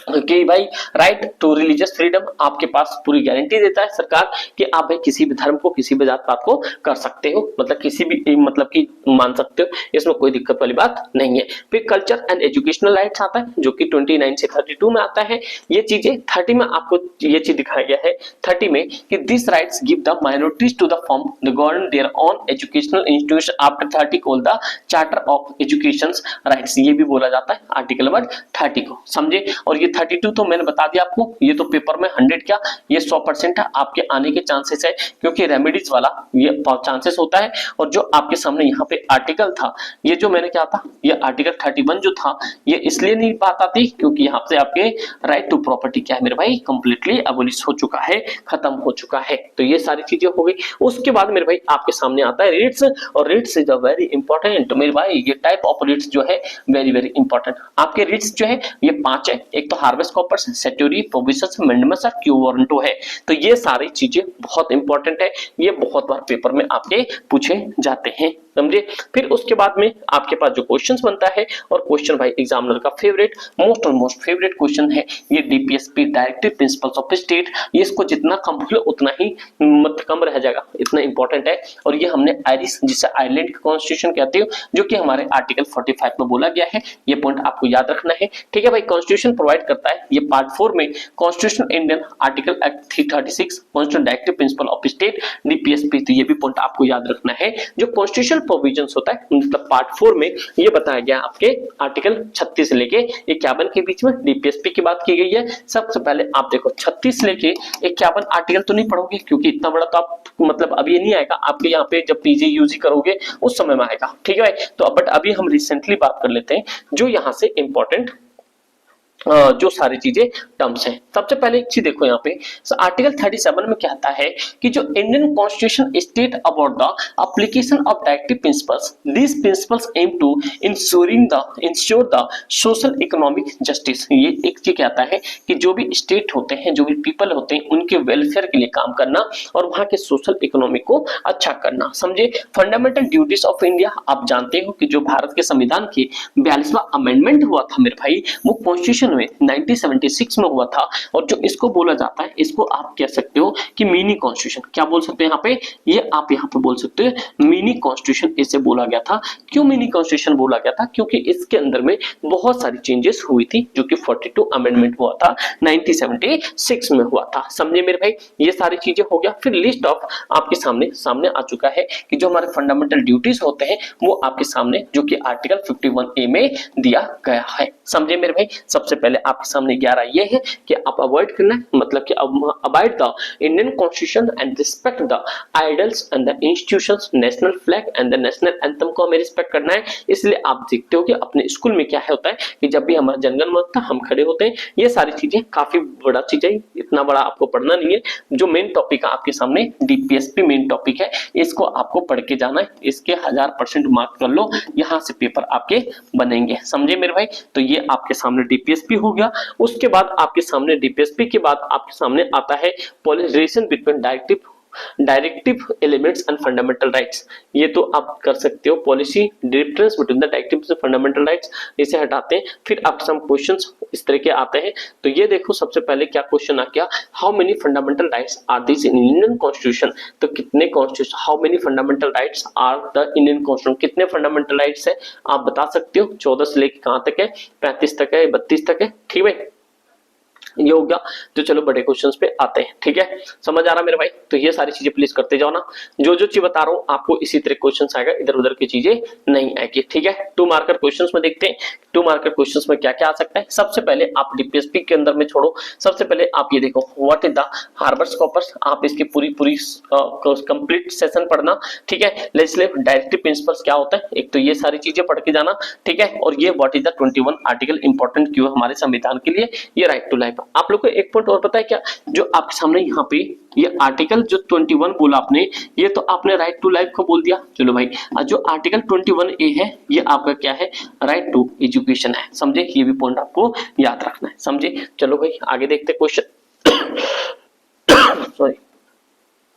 कि भाई राइट टू रिलीजियस फ्रीडम, आपके पास पूरी गारंटी देता है सरकार कि आप भाई किसी भी धर्म को, किसी भी जात पात को कर सकते हो, मतलब किसी भी मतलब की मान सकते हो, इसमें कोई दिक्कत वाली बात नहीं है। फिर कल्चर एंड एजुकेशनल राइट्स आता है जो कि 29 से 32 में आता है। ये चीजें 30 में आपको ये चीज दिखाया गया है 30 में कि this rights give the minorities to the form the govern their own educational institution after 30 called the charter of education rights, ये भी बोला जाता है आर्टिकल नंबर 30 को, समझे। और ये 32 तो मैंने बता दिया आपको, ये तो पेपर में 100 क्या ये 100% है, आपके आने के चांसेस है, क्योंकि रेमेडीज वाला ये चांसेस होता है। और जो आपके सामने यहाँ पे आर्टिकल था, ये जो मैंने क्या था, ये आर्टिकल 31 जो था, ये इसलिए नहीं बात आती क्योंकि यहाँ से आपके राइट टू प्रॉपर्टी क्या है मेरे भाई, कंप्लीटली एबोलिश हो चुका है, खत्म हो चुका है। तो ये सारी चीजें हो गई। उसके बाद मेरे भाई आपके सामने आता है रेट्स, और rates is a very important मेरे भाई, ये टाइप ऑफ रेट्स जो है वेरी वेरी इंपॉर्टेंट। आपके रेट्स जो है ये 5 है, एक तो हार्वेस्ट कॉपर्स, सेट्यूरी, प्रोविजंस, अमेंडमेंट्स और क्यू वारंटो है। तो ये सारी चीजें बहुत इंपॉर्टेंट है, ये बहुत बार पेपर में आपके पूछे जाते हैं, समझे। फिर उसके बाद में आपके पास जो क्वेश्चंस बनता है, और क्वेश्चन भाई एग्जामिनर का फेवरेट, मोस्ट और मोस्ट फेवरेट क्वेश्चन है ये DPSP directive principles of state. ये इसको जितना कम भूलो उतना ही मत कम रह जाएगा, इतना इंपॉर्टेंट है। और ये हमने आयरिश, जिसे आयरलैंड का कॉन्स्टिट्यूशन कहते हो, जो कि हमारे आर्टिकल 45 में बोला गया है, ये पॉइंट आपको याद रखना है, ठीक है भाई। कॉन्स्टिट्यूशन प्रोवाइड करता है, ये पार्ट 4 में constitution Indian article act 336 constitution directive principle of state DPSP, तो ये भी पॉइंट आपको याद रखना है। जो कॉन्स्टिट्यूशनल प्रोविजंस होता है मतलब पार्ट 4 में ये बताया गया आपके आर्टिकल 36 से लेके 51 के बीच में डीपीएसपी की बात की गई है। सबसे पहले आप देखो 36 लेके 51 आर्टिकल तो नहीं पढ़ोगे क्योंकि इतना बड़ा तो आप मतलब अभी नहीं आएगा आपके यहाँ पे, जब पीजी यूजी करोगे उस समय में आएगा, ठीक है भाई। तो बट अभी हम रिसेंटली बात कर लेते हैं जो यहाँ से इंपॉर्टेंट जो सारी चीजें टर्म्स हैं। सबसे पहले एक चीज देखो यहाँ पे आर्टिकल 37 में क्या आता है कि जो Indian constitution state about the application of directive principles, this principles aim to ensure the social economic justice. ये एक चीज कहता है कि जो भी स्टेट होते हैं, जो भी पीपल होते हैं, उनके वेलफेयर के लिए काम करना और वहां के सोशल इकोनॉमी को अच्छा करना, समझे। फंडामेंटल ड्यूटीज ऑफ इंडिया, आप जानते हो कि जो भारत के संविधान के 42वां अमेंडमेंट हुआ था मेरे भाई, वो कॉन्स्टिट्यूशन कॉन्स्टिट्यूशन में 1976 में हुआ था, और जो इसको बोला जाता है, इसको आप कह सकते हो कि मिनी कॉन्स्टिट्यूशन। क्या बोल सकते हैं यहाँ पे, ये आप यहाँ पे बोल सकते हो मिनी कॉन्स्टिट्यूशन इसे बोला गया था। क्यों मिनी कॉन्स्टिट्यूशन बोला गया था, क्योंकि इसके अंदर में बहुत सारी चेंजेस हुई थी, जो कि 42 अमेंडमेंट हुआ था 1976 में हुआ था। समझे मेरे भाई, ये सारी चीजें हो गया। फिर लिस्ट ऑफ आपके सामने आ चुका है कि जो हमारे फंडामेंटल ड्यूटीज होते हैं वो आपके सामने, जो कि आर्टिकल 51A में दिया गया है। समझे मेरे भाई, सबसे पहले आपके सामने 11 ये है कि आप अवॉइड करना है, मतलब कि abide the Indian constitution and respect the idols and the institutions, national flag and the national anthem को हमें रिस्पेक्ट करना है। इसलिए आप देखते हो कि अपने स्कूल में क्या है होता है कि जब भी हमारा जनगण मन होता है हम खड़े होते हैं। ये सारी चीजें काफी बड़ा चीज है, इतना बड़ा आपको पढ़ना नहीं है। जो मेन टॉपिक है आपके सामने डीपीएसपी मेन टॉपिक है, इसको आपको पढ़ के जाना है। इसके 1000% मार्क कर लो, यहाँ से पेपर आपके बनेंगे। समझे मेरे भाई, तो ये आपके सामने डीपीएसपी हो गया। उसके बाद आपके सामने डीपीएसपी के बाद आपके सामने आता है relation between directive elements and fundamental rights. ये तो आप कर सकते हो, policy difference between the directives and fundamental rights, इसे हटाते हैं। फिर आपके सामने क्वेश्चंस इस तरह के आते हैं। तो ये देखो, सबसे पहले क्या क्वेश्चन आ गया, how many fundamental rights are this in Indian constitution. तो कितने constitution, how many fundamental rights are the Indian constitution, कितने फंडामेंटल राइट्स है आप बता सकते हो। 14 से लेकर कहां तक है, 35 तक है, 32 तक है, ठीक है। ये हो गया। तो चलो बड़े क्वेश्चंस पे आते हैं, ठीक है। समझ आ रहा मेरे भाई, तो ये सारी चीजें प्लीज करते जाओ ना। जो चीज बता रहा हूँ आपको इसी तरह क्वेश्चंस आएगा, इधर उधर की चीजें नहीं आएगी, ठीक है। 2 मार्कर क्वेश्चंस में देखते हैं, 2 मार्कर क्वेश्चंस में क्या क्या आ सकता है। सबसे पहले आप डीपीएसपी के अंदर में छोड़ो, सबसे पहले आप ये देखो, what is the harbours corpus. आप इसकी पूरी कंप्लीट सेशन पढ़ना, ठीक है। लेजिस्लेटिव डायरेक्टिव प्रिंसिपल्स क्या होता है, एक तो ये सारी चीजें पढ़ के जाना, ठीक है। और ये what is the 21 article important क्यों हमारे संविधान के लिए, ये राइट टू लाइफ। आप लोग को एक पॉइंट और पता है क्या, जो आपके सामने यहाँ पे ये आर्टिकल जो 21 बोला आपने, ये तो आपने राइट टू लाइफ को बोल दिया। चलो भाई, जो आर्टिकल 21A है ये आपका क्या है, राइट टू एजुकेशन है। समझे, ये भी पॉइंट आपको याद रखना है। समझे, चलो भाई आगे देखते क्वेश्चन। सॉरी,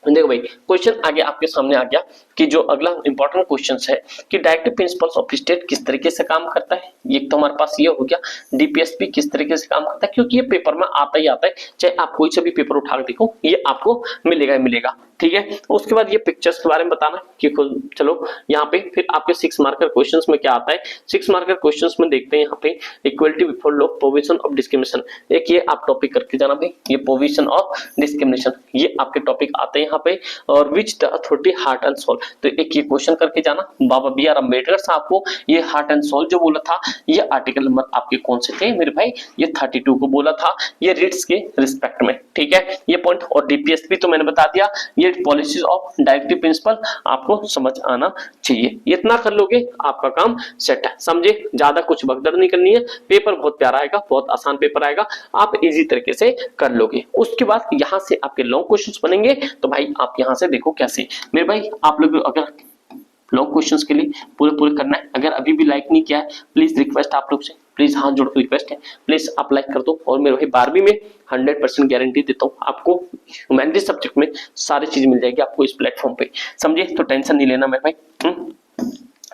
देखो भाई, क्वेश्चन आगे आपके सामने आ गया कि जो अगला इंपॉर्टेंट क्वेश्चन है कि डायरेक्टिव प्रिंसिपल्स ऑफ स्टेट किस तरीके से काम करता है। ये तो हमारे पास ये हो गया, डीपीएसपी किस तरीके से काम करता है, क्योंकि ये पेपर में आता ही आता है, चाहे आप कोई सा भी पेपर उठा के देखो ये आपको मिलेगा ही मिलेगा, ठीक है। उसके बाद ये पिक्चर्स के बारे में बताना कि चलो यहाँ पे फिर आपके 6 मार्कर क्वेश्चंस में क्या आता है। 6 मार्कर क्वेश्चंस में देखते हैं यहाँ पे equality before law, provision of discrimination. एक ये आप टॉपिक करके जाना भाई, ये प्रोविजन ऑफ डिस्क्रिमिनेशन, ये आपके टॉपिक आते हैं यहाँ पे। और which the authority heart and soul, तो एक ये क्वेश्चन करके जाना। बाबा BR अम्बेडकर साहब को ये हार्ट एंड सोल जो बोला था, ये आर्टिकल नंबर आपके कौन से थे मेरे भाई, ये 32 को बोला था, ये रिट्स के रिस्पेक्ट में, ठीक है। ये पॉइंट, और डीपीएसपी तो मैंने बता दिया, ये पॉलिसीज ऑफ डायरेक्टिव प्रिंसिपल आपको समझ आना चाहिए। इतना कर लोगे आपका काम सेट है। समझे, ज्यादा कुछ भगदड़ नहीं करनी है, पेपर बहुत प्यारा आएगा, बहुत आसान पेपर आएगा, आप इजी तरीके से कर लोगे। उसके बाद यहाँ से आपके लॉन्ग क्वेश्चंस बनेंगे। तो भाई आप यहाँ से देखो कैसे मेरे भाई, आप लोग अगर लॉन्ग क्वेश्चंस के लिए पूरे करना है, अगर अभी भी लाइक नहीं किया है प्लीज रिक्वेस्ट आप लोग से, प्लीज हाथ जोड़ के रिक्वेस्ट है, प्लीज आप लाइक कर दो। और मेरे भाई 12वीं में 100% गारंटी देता हूँ आपको, ह्यूमैनिटीज सब्जेक्ट में सारी चीज मिल जाएगी आपको इस प्लेटफॉर्म पे। समझे, तो टेंशन नहीं लेना मेरे भाई।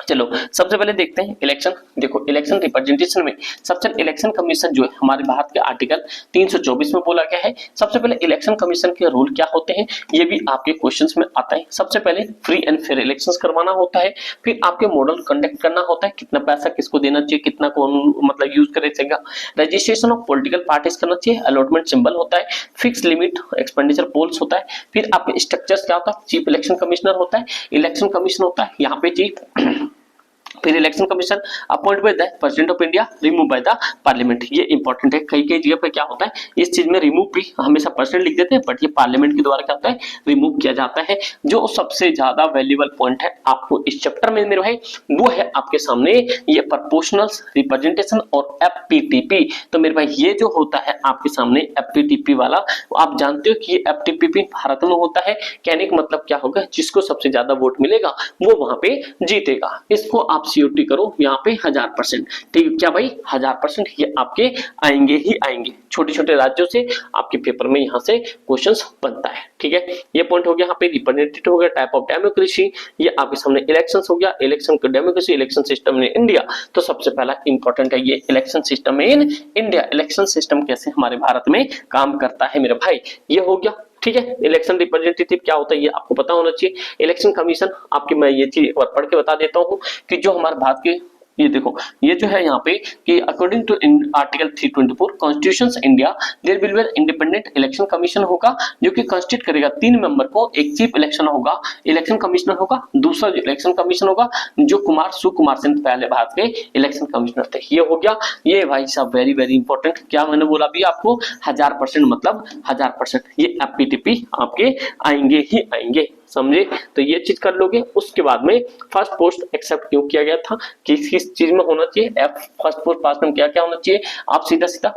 चलो सबसे पहले देखते हैं इलेक्शन। देखो इलेक्शन रिप्रेजेंटेशन में सबसे इलेक्शन कमीशन जो है हमारे भारत के आर्टिकल 324 में बोला गया है। सबसे पहले इलेक्शन कमीशन के रूल क्या होते हैं ये भी आपके क्वेश्चंस में आता है। सबसे पहले फ्री एंड फेयर इलेक्शंस करवाना होता है, फिर आपके मॉडल कंडक्ट करना होता है, कितना पैसा किसको देना चाहिए, कितना कौन मतलब यूज करेगा, रजिस्ट्रेशन ऑफ पॉलिटिकल पार्टीज करना चाहिए, अलॉटमेंट सिंबल होता है, फिक्स लिमिट एक्सपेंडिचर पोल्स होता है, फिर आपके स्ट्रक्चर्स क्या होता है, चीफ इलेक्शन कमिश्नर होता है, इलेक्शन कमीशन होता है यहाँ पे चीफ, फिर election commission appoint by the president of India, remove by the parliament. ये इंपॉर्टेंट है, कई कई जगह पे क्या होता है इस चीज में रिमूव भी हमेशा प्रेसिडेंट लिख देते हैं, बट ये पार्लियामेंट के द्वारा क्या होता है रिमूव किया जाता है। जो सबसे ज्यादा वैल्यूएबल पॉइंट है आपको इस चैप्टर में मेरे भाई वो है आपके सामने ये प्रोपोर्शनल रिप्रेजेंटेशन और एफपीटीपी। तो मेरे भाई ये जो होता है आपके सामने एफपीटीपी वाला, आप जानते हो कि ये एफपीटीपी भारत में होता है, कहने का मतलब क्या होगा जिसको सबसे ज्यादा वोट मिलेगा वो वहां पे जीतेगा। इसको आप सीओटी करो यहाँ पे 1000%। ठीक है क्या भाई, 1000% ये आपके आएंगे ही आएंगे। छोटे छोटे राज्यों से आपके पेपर में यहाँ से क्वेश्चंस बनता है। ठीक है, ये पॉइंट हो गया। यहाँ पे रिप्रेजेंटेटिव हो गया, टाइप ऑफ डेमोक्रेसी, ये आपके सामने इलेक्शंस हो गया, election democracy, election system in India. तो सबसे पहला इंपॉर्टेंट है ये election system in India, election system कैसे हमारे भारत में काम करता है मेरे भाई, ये हो गया। ठीक है, इलेक्शन रिप्रेजेंटेटिव क्या होता है ये आपको पता होना चाहिए। इलेक्शन कमीशन आपकी, मैं ये चीज एक बार पढ़ के बता देता हूँ कि जो हमारे भारत के, ये देखो ये जो है यहाँ पे कि according to article 324 constitution India there will be independent election commission होगा, जो कि कंस्टिट्यूट करेगा 3 मेंबर को। एक चीफ इलेक्शन होगा, इलेक्शन कमिश्नर होगा, दूसरा जो इलेक्शन कमीशन होगा जो सुकुमार सिंह पहले भारत के इलेक्शन कमिश्नर थे। ये हो गया। ये भाई साहब वेरी वेरी इंपॉर्टेंट, क्या मैंने बोला भी आपको, 1000% मतलब 1000% ये एफपीटीपी आपके आएंगे ही आएंगे, समझे। तो ये चीज कर लोगे। उसके बाद में फर्स्ट पोस्ट एक्सेप्ट क्यों किया गया था, किस चीज में होना चाहिए, एफ फर्स्ट पोस्ट पास में क्या क्या होना चाहिए, आप सीधा सीधा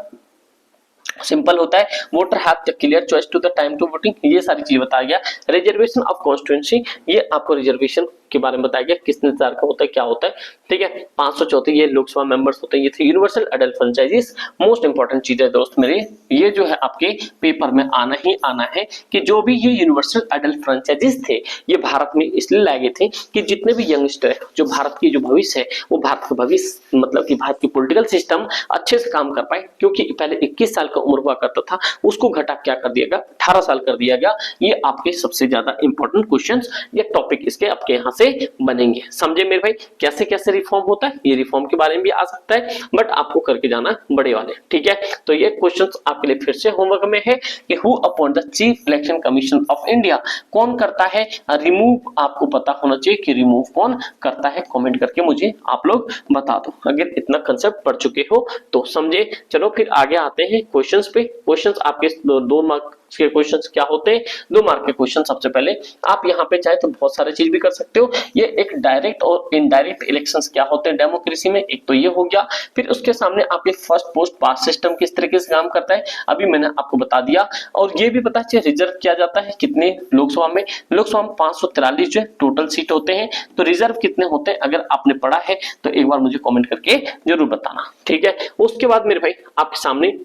सिंपल होता है, voter have the clear choice to the time to voting, ये सारी चीज बताया गया। रिजर्वेशन ऑफ कॉन्स्टिट्यूएंसी, ये आपको रिजर्वेशन के बारे में बताया गया, किस निर्धार का होता है, क्या होता है। ठीक है, 534 ये लोकसभा मेंबर्स होते हैं। ये थे universal adult franchises, most important चीज है दोस्त मेरे, ये जो है आपके पेपर में आना ही आना है कि जो भी ये यूनिवर्सल एडल्ट फ्रेंचाइजीज थे ये भारत में इसलिए लाए गए थे कि जितने भी यंगस्टर है, जो भारत की जो भविष्य है, वो भारत का भविष्य मतलब कि भारत की पॉलिटिकल सिस्टम अच्छे से काम कर पाए। क्योंकि पहले 21 साल का उम्र हुआ करता था, उसको घटा क्या कर दिया गया, 18 साल कर दिया गया। ये आपके सबसे ज्यादा इंपॉर्टेंट क्वेश्चंस, ये टॉपिक इसके आपके यहाँ से बनेंगे, समझे मेरे भाई। कैसे कैसे रिफॉर्म होता है, ये रिफॉर्म के बारे में भी आ सकता है, बट आपको करके जाना बड़े वाले। ठीक है, तो ये क्वेश्चंस आपके लिए फिर से होमवर्क में है कि who appoint the chief election commission of India, कौन करता है रिमूव, आपको पता होना चाहिए कि रिमूव कौन करता है। कमेंट करके मुझे आप लोग बता दो, अगर इतना कंसेप्ट पढ़ चुके हो तो समझे। चलो फिर आगे आते हैं क्वेश्चंस पे। क्वेश्चंस आपके 2 मार्क के क्वेश्चंस क्या होते हैं, 2 मार्क के क्वेश्चन। सबसे पहले आप यहाँ पे चाहे तो बहुत सारे चीज भी कर सकते हो। ये एक डायरेक्ट और इनडायरेक्ट इलेक्शंस क्या होते हैं डेमोक्रेसी में, एक तो ये हो गया। फिर उसके सामने आपके फर्स्ट पोस्ट पास सिस्टम किस तरीके से काम करता है, अभी मैंने आपको बता दिया। और ये भी पता चाहिए रिजर्व किया जाता है कितने लोकसभा में, 543 जो टोटल सीट होते हैं, तो रिजर्व कितने होते हैं अगर आपने पढ़ा है तो एक बार मुझे कॉमेंट करके जरूर बताना। ठीक है, उसके बाद मेरे भाई आपके सामने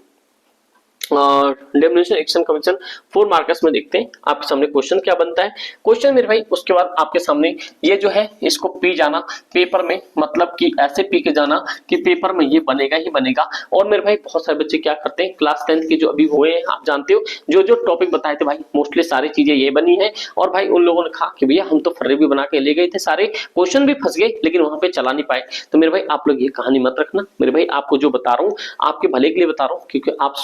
डेमोक्रेसी इलेक्शन कमीशन 4 मार्कर्स में देखते हैं आपके सामने क्वेश्चन क्या बनता है। क्वेश्चन मेरे भाई उसके बाद आपके सामने ये जो है इसको पी जाना पेपर में, मतलब कि ऐसे पी के जाना कि पेपर में ये बनेगा ही बनेगा। और मेरे भाई बहुत सारे बच्चे क्या करते हैं, क्लास 10 के जो अभी हुए हैं आप जानते हो, जो जो टॉपिक बताए थे भाई मोस्टली सारी चीजें ये बनी है। और भाई उन लोगों ने कहा कि भैया हम तो फर्रे भी बना के ले गए थे, सारे क्वेश्चन भी फंस गए लेकिन वहां पे चला नहीं पाए। तो मेरे भाई आप लोग ये कहानी मत रखना मेरे भाई, आपको जो बता रहा हूँ आपके भले के लिए बता रहा हूँ, क्योंकि आप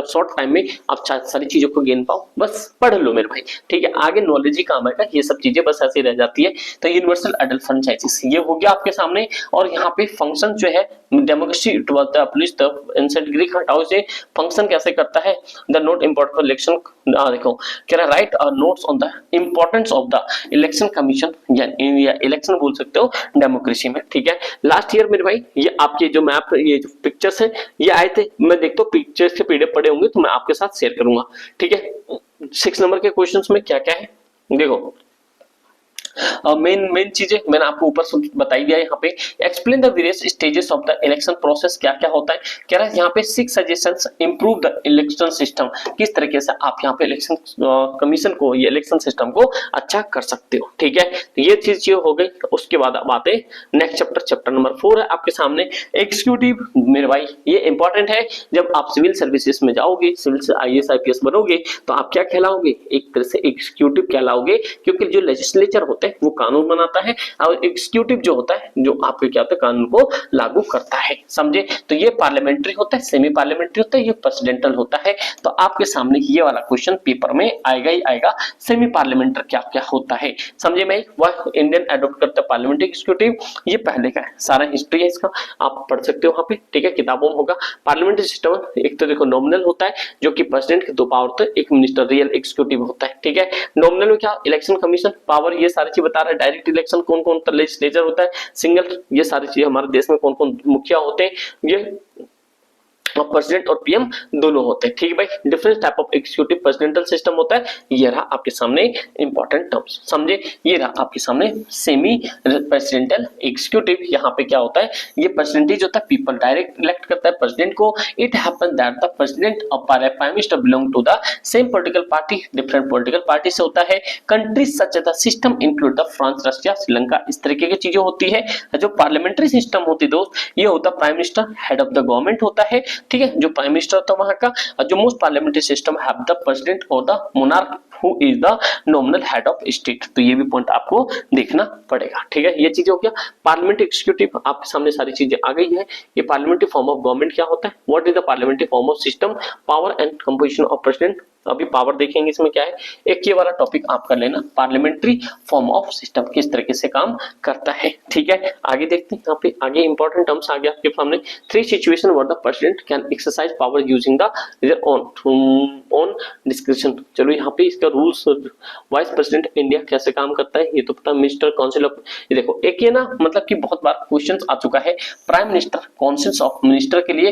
शॉर्ट टाइम में आप सारी चीजों को गेन पाओ, बस पढ़ लो मेरे भाई। ठीक है, आगे नॉलेज ही काम आएगा, ये सब चीजें बस ऐसे रह जाती है। तो यूनिवर्सल एडल्ट फ्रेंचाइजीज ये हो गया आपके सामने। और यहाँ पे फंक्शन जो है डेमोक्रेसी ग्रीक हटाओ से फंक्शन कैसे करता है, द नोट इंपॉर्टेंट इलेक्शन, देखो कह रहा right notes on the importance of the election commission या इलेक्शन बोल सकते हो डेमोक्रेसी में। ठीक है, लास्ट ईयर मेरे भाई ये आपके जो मैप, ये जो पिक्चर्स है ये आए थे, मैं देखता हूँ पिक्चर्स के पीडीएफ पड़े होंगे तो मैं आपके साथ शेयर करूंगा। ठीक है, 6 नंबर के क्वेश्चंस में क्या क्या है देखो। मेन चीजें मैंने आपको ऊपर बताई दिया। यहाँ पे explain the various stages of the election process, क्या क्या होता है। कह रहा है यहाँ पे 6 suggestions improve the election system, किस तरीके से आप यहाँ पे इलेक्शन कमीशन को, ये इलेक्शन सिस्टम को अच्छा कर सकते हो। ठीक है, तो ये चीज हो गई। उसके बाद अब आते नेक्स्ट चैप्टर, चैप्टर नंबर 4 है आपके सामने एग्जीक्यूटिव। मेरे भाई ये इंपॉर्टेंट है, जब आप सिविल सर्विसेज में जाओगे, सिविल से IAS IPS बनोगे तो आप क्या कहलाओगे, एक तरह से एग्जीक्यूटिव कहलाओगे, क्योंकि जो लेजिस्लेचर होता है वो कानून बनाता है और एग्जीक्यूटिव जो होता है जो आपके क्या होता है कानून को लागू करता है, समझे। तो ये पार्लियामेंट्री होता है, सेमी पार्लियामेंट्री होता है, ये प्रेसिडेंटल होता है। तो आपके सामने ये वाला क्वेश्चन पेपर में आएगा ही आएगा, सेमी पार्लियामेंट्री क्या क्या होता है, समझे। मैं वह इंडियन एडॉप्ट करता है पार्लियामेंट्री एग्जीक्यूटिव, ये पहले का है, सारा हिस्ट्री है इसका, आप पढ़ सकते हो वहां पे। ठीक है, किताबों में होगा। पार्लियामेंट्री सिस्टम एक तो देखो नॉमिनल होता है, जो कि प्रेसिडेंट के 2 पावर होते हैं, एक मिनिस्टर रियल एग्जीक्यूटिव होता है। ठीक है, नॉमिनल में क्या, इलेक्शन कमीशन पावर, ये सारी चीज बता रहा है। डायरेक्ट इलेक्शन कौन कौन लेजिस्लेचर होता है, सिंगल, ये सारी चीजें हमारे देश में कौन कौन मुखिया होते हैं, ये और प्रेसिडेंट और पीएम दोनों होते हैं। ठीक है भाई, different type of executive presidential system होता है। ये रहा आपके सामने इंपॉर्टेंट टर्म्स, समझे। ये रहा आपके सामने सेमी प्रेसिडेंशियल एग्जीक्यूटिव। यहाँ पे क्या होता है, ये परसेंटेज होता है, पीपल डायरेक्ट इलेक्ट करता है प्रेसिडेंट को। It happen that the president और prime minister belong to the same political party, different political party से होता है। Countries such the system include the France, Russia, Sri Lanka, इस तरीके की चीजें होती है। जो पार्लियामेंट्री सिस्टम होती है दोस्त, ये होता है prime minister head of the government होता है। ठीक है, जो प्राइम मिनिस्टर होता है वहां का। और जो most parliamentary system have the president और the monarch who is the nominal head of state. तो ये भी पॉइंट आपको देखना पड़ेगा। ठीक है, ये चीज हो गया। पार्लियामेंट्री एग्जीक्यूटिव आपके सामने सारी चीजें आ गई है। ये पार्लियामेंट्री फॉर्म ऑफ गवर्नमेंट क्या होता है, what is the parliamentary form of system, power and composition of president. अभी पावर देखेंगे, इसमें क्या है, एक ये वाला टॉपिक आप कर लेना, पार्लियामेंट्री फॉर्म ऑफ सिस्टम किस तरीके से काम करता है। ठीक है, आगे देखते हैं। यहाँ पे आगे इंपॉर्टेंट टर्म्स आ गया आपके सामने। 3 situation what the president can exercise power using the own description. चलो यहाँ पे इसका रूल्स, वाइस प्रेसिडेंट इंडिया कैसे काम करता है ये तो पता। मिनिस्टर काउंसिल ऑफ, ये देखो एक ये ना मतलब कि बहुत बार क्वेश्चन आ चुका है, prime minister council of minister के लिए,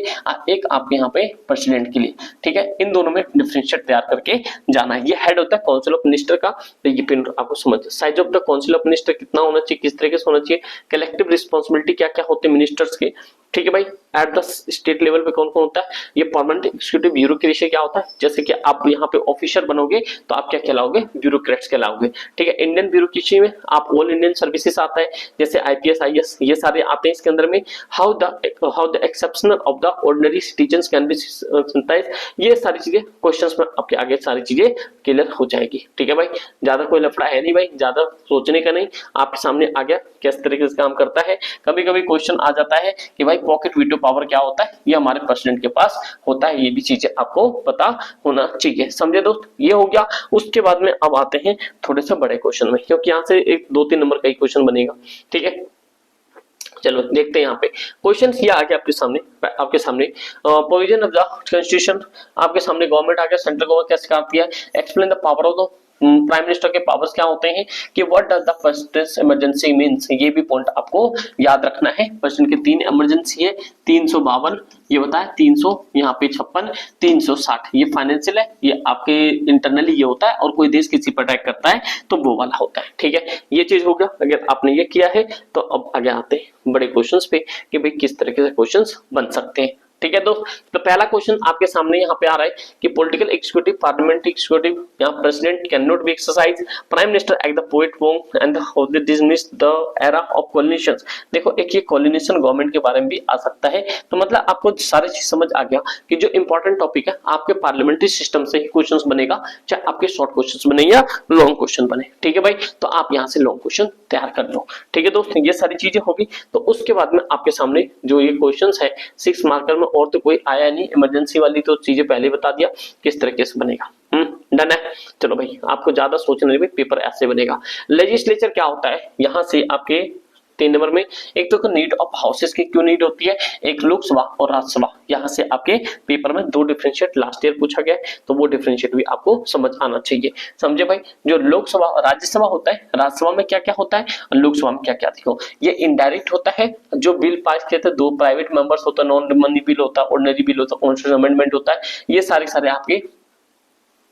एक आपके यहाँ पे प्रेसिडेंट के लिए। ठीक है, इन दोनों में डिफरेंशिएट तैयार करके जाना है। ये हेड होता है काउंसिल ऑफ मिनिस्टर का, तो ये पिन आपको समझ। Size of the council of minister कितना होना चाहिए, किस तरीके से होना चाहिए, कलेक्टिव रिस्पांसिबिलिटी क्या क्या होते हैं मिनिस्टर्स के। ठीक है भाई, एट द स्टेट लेवल पे कौन कौन होता है, ये परमानेंट एग्जीक्यूटिव ब्यूरोक्रेसी क्या होता है, जैसे कि आप यहाँ पे ऑफिसर बनोगे तो आप क्या कहलाओगे, ब्यूरोक्रेट्स कहलाओगे। ठीक है, इंडियन ब्यूरोक्रेसी में आप ऑल इंडियन सर्विसेज आता है, जैसे आईपीएस आईएएस ये सारे आते हैं इसके अंदर में। How the exceptional of the ordinary citizens can be synthesized, ये सारी चीजें क्वेश्चंस में आपके आगे सारी चीजें क्लियर हो जाएगी। ठीक है भाई, ज्यादा कोई लफड़ा है नहीं भाई, ज्यादा सोचने का नहीं, आपके सामने आ गया किस तरीके से काम करता है। कभी कभी क्वेश्चन आ जाता है कि भाई पॉकेट वीटो पावर क्या होता है, ये हमारे प्रेसिडेंट के पास होता है, ये भी चीजें आपको पता होना चाहिए। समझे दोस्त, ये हो गया। उसके बाद में अब आते हैं थोड़े से बड़े क्वेश्चन में, क्योंकि यहाँ से एक 2-3 नंबर का ही क्वेश्चन बनेगा। ठीक है, चलो देखते हैं यहाँ पे क्वेश्चन ये आ गया आपके सामने प्रोविजन ऑफ द कॉन्स्टिट्यूशन। आपके सामने गवर्नमेंट आ गया, सेंट्रल गवर्नमेंट कैसे करती है, explain the power of the prime minister के पावर्स क्या होते हैं, कि what does the first emergency means, ये भी पॉइंट आपको याद रखना है। प्रेसिडेंट के 3 इमरजेंसी है, 352 ये बताया, 300 यहाँ पे 56, 360 ये फाइनेंशियल है, ये आपके इंटरनली ये होता है, और कोई देश किसी पर अटैक करता है तो वो वाला होता है। ठीक है, ये चीज हो गया। अगर आपने ये किया है तो अब आगे आते हैं बड़े क्वेश्चंस पे कि भाई किस तरीके से क्वेश्चंस बन सकते हैं। ठीक है दोस्त, तो पहला क्वेश्चन आपके सामने यहाँ पे आ रहा है कि पॉलिटिकल एग्जीक्यूटिव, पार्लियामेंट्री एग्जीक्यूटिव, यहाँ president can not be exercise, prime minister act the poet wrong and the dismiss the era of colonization. देखो एक ये कॉलोनाइजेशन गवर्नमेंट के बारे में भी आ सकता है। तो मतलब आपको सारी चीज समझ आ गया कि जो इंपॉर्टेंट टॉपिक है आपके पार्लियामेंट्री सिस्टम से ही क्वेश्चन बनेगा, चाहे आपके शॉर्ट क्वेश्चन बने या लॉन्ग क्वेश्चन बने। ठीक है भाई, तो आप यहाँ से लॉन्ग क्वेश्चन तैयार कर लो। ठीक है दोस्त, ये सारी चीजें होगी। तो उसके बाद में आपके सामने जो ये क्वेश्चन है 6 मार्कर में, और तो कोई आया नहीं, इमरजेंसी वाली तो चीजें पहले बता दिया किस तरीके से बनेगा। डन है। चलो भाई, आपको ज्यादा सोचना नहीं, पेपर ऐसे बनेगा। लेजिस्लेचर क्या होता है, यहाँ से आपके 3 नंबर में एक तो नीड ऑफ हाउसेस की क्यों नीड होती है, एक लोकसभा और राज्यसभा। यहाँ से आपके पेपर में 2 डिफरेंशिएट लास्ट ईयर पूछा गया है, तो वो डिफरेंशिएट भी आपको समझ आना चाहिए। समझे भाई, जो लोकसभा और राज्यसभा होता है, राज्यसभा में क्या क्या होता है और लोकसभा में क्या क्या, देखो ये इनडायरेक्ट होता है। जो बिल पास किए थे 2 प्राइवेट मेंबर्स होता है, नॉन मनी बिल होता है, ऑर्डिनरी बिल होता है, कॉन्स्टिट्यूशन अमेंडमेंट होता है, ये सारे आपके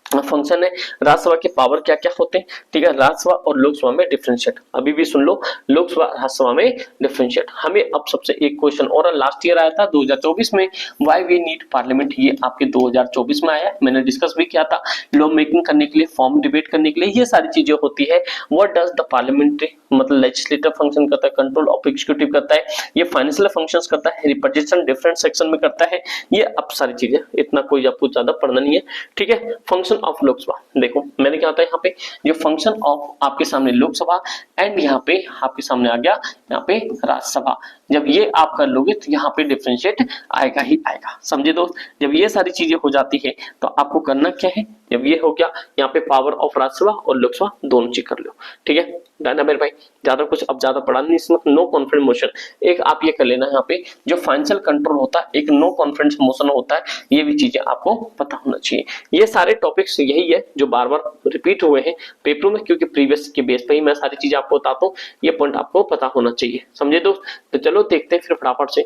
फंक्शन है। राज्यसभा के पावर क्या क्या होते हैं, ठीक है, राज्यसभा और लोकसभा में डिफरेंशिएट। अभी भी सुन लो, लोकसभा राज्यसभा में डिफरेंशिएट। हमें अब सबसे एक क्वेश्चन और लास्ट ईयर आया था 2024 में, व्हाई वी नीड पार्लियामेंट, ये आपके 2024 में आया, मैंने डिस्कस भी किया था। लॉ मेकिंग करने के लिए, फॉर्म डिबेट करने के लिए, ये सारी चीजें होती है। व्हाट डज द पार्लियामेंट्री, मतलब लेजिस्लेटिव फंक्शन करता है, कंट्रोल ऑफ एग्जीक्यूटिव करता है, ये फाइनेंशियल फंक्शंस करता है, रिप्रेजेंटेशन डिफरेंट सेक्शन में करता है। ये अब सारी चीजें, इतना कोई आपको ज्यादा पढ़ना नहीं है। ठीक है, फंक्शन ऑफ लोकसभा, देखो मैंने क्या होता है यहाँ पे, जो फंक्शन ऑफ आपके सामने लोकसभा एंड यहाँ पे आपके सामने आ गया यहाँ पे राज्यसभा। जब ये आप कर लोगे तो यहाँ पे डिफरेंशिएट आएगा ही आएगा। समझे दोस्त, जब ये सारी चीजें हो जाती है तो आपको करना क्या है, जब ये हो गया यहाँ पे पावर ऑफ राज्यसभा और लोकसभा दोनों चीज कर लो। ठीक है, डन है मेरे भाई, ज्यादा कुछ अब ज्यादा पढ़ा नहीं इसमें। नो कॉन्फिडेंस मोशन, एक आप ये कर लेना यहाँ पे, जो फाइनेंशियल कंट्रोल होता है एक नो कॉन्फिडेंस मोशन होता है, ये भी चीजें आपको पता होना चाहिए। ये सारे टॉपिक्स यही है जो बार बार रिपीट हुए हैं पेपरों में, क्योंकि प्रीवियस के बेस पे ही मैं सारी चीजें आपको बताता हूँ, ये पॉइंट आपको पता होना चाहिए। समझे दोस्त, तो चलो देखते हैं फिर फटाफट से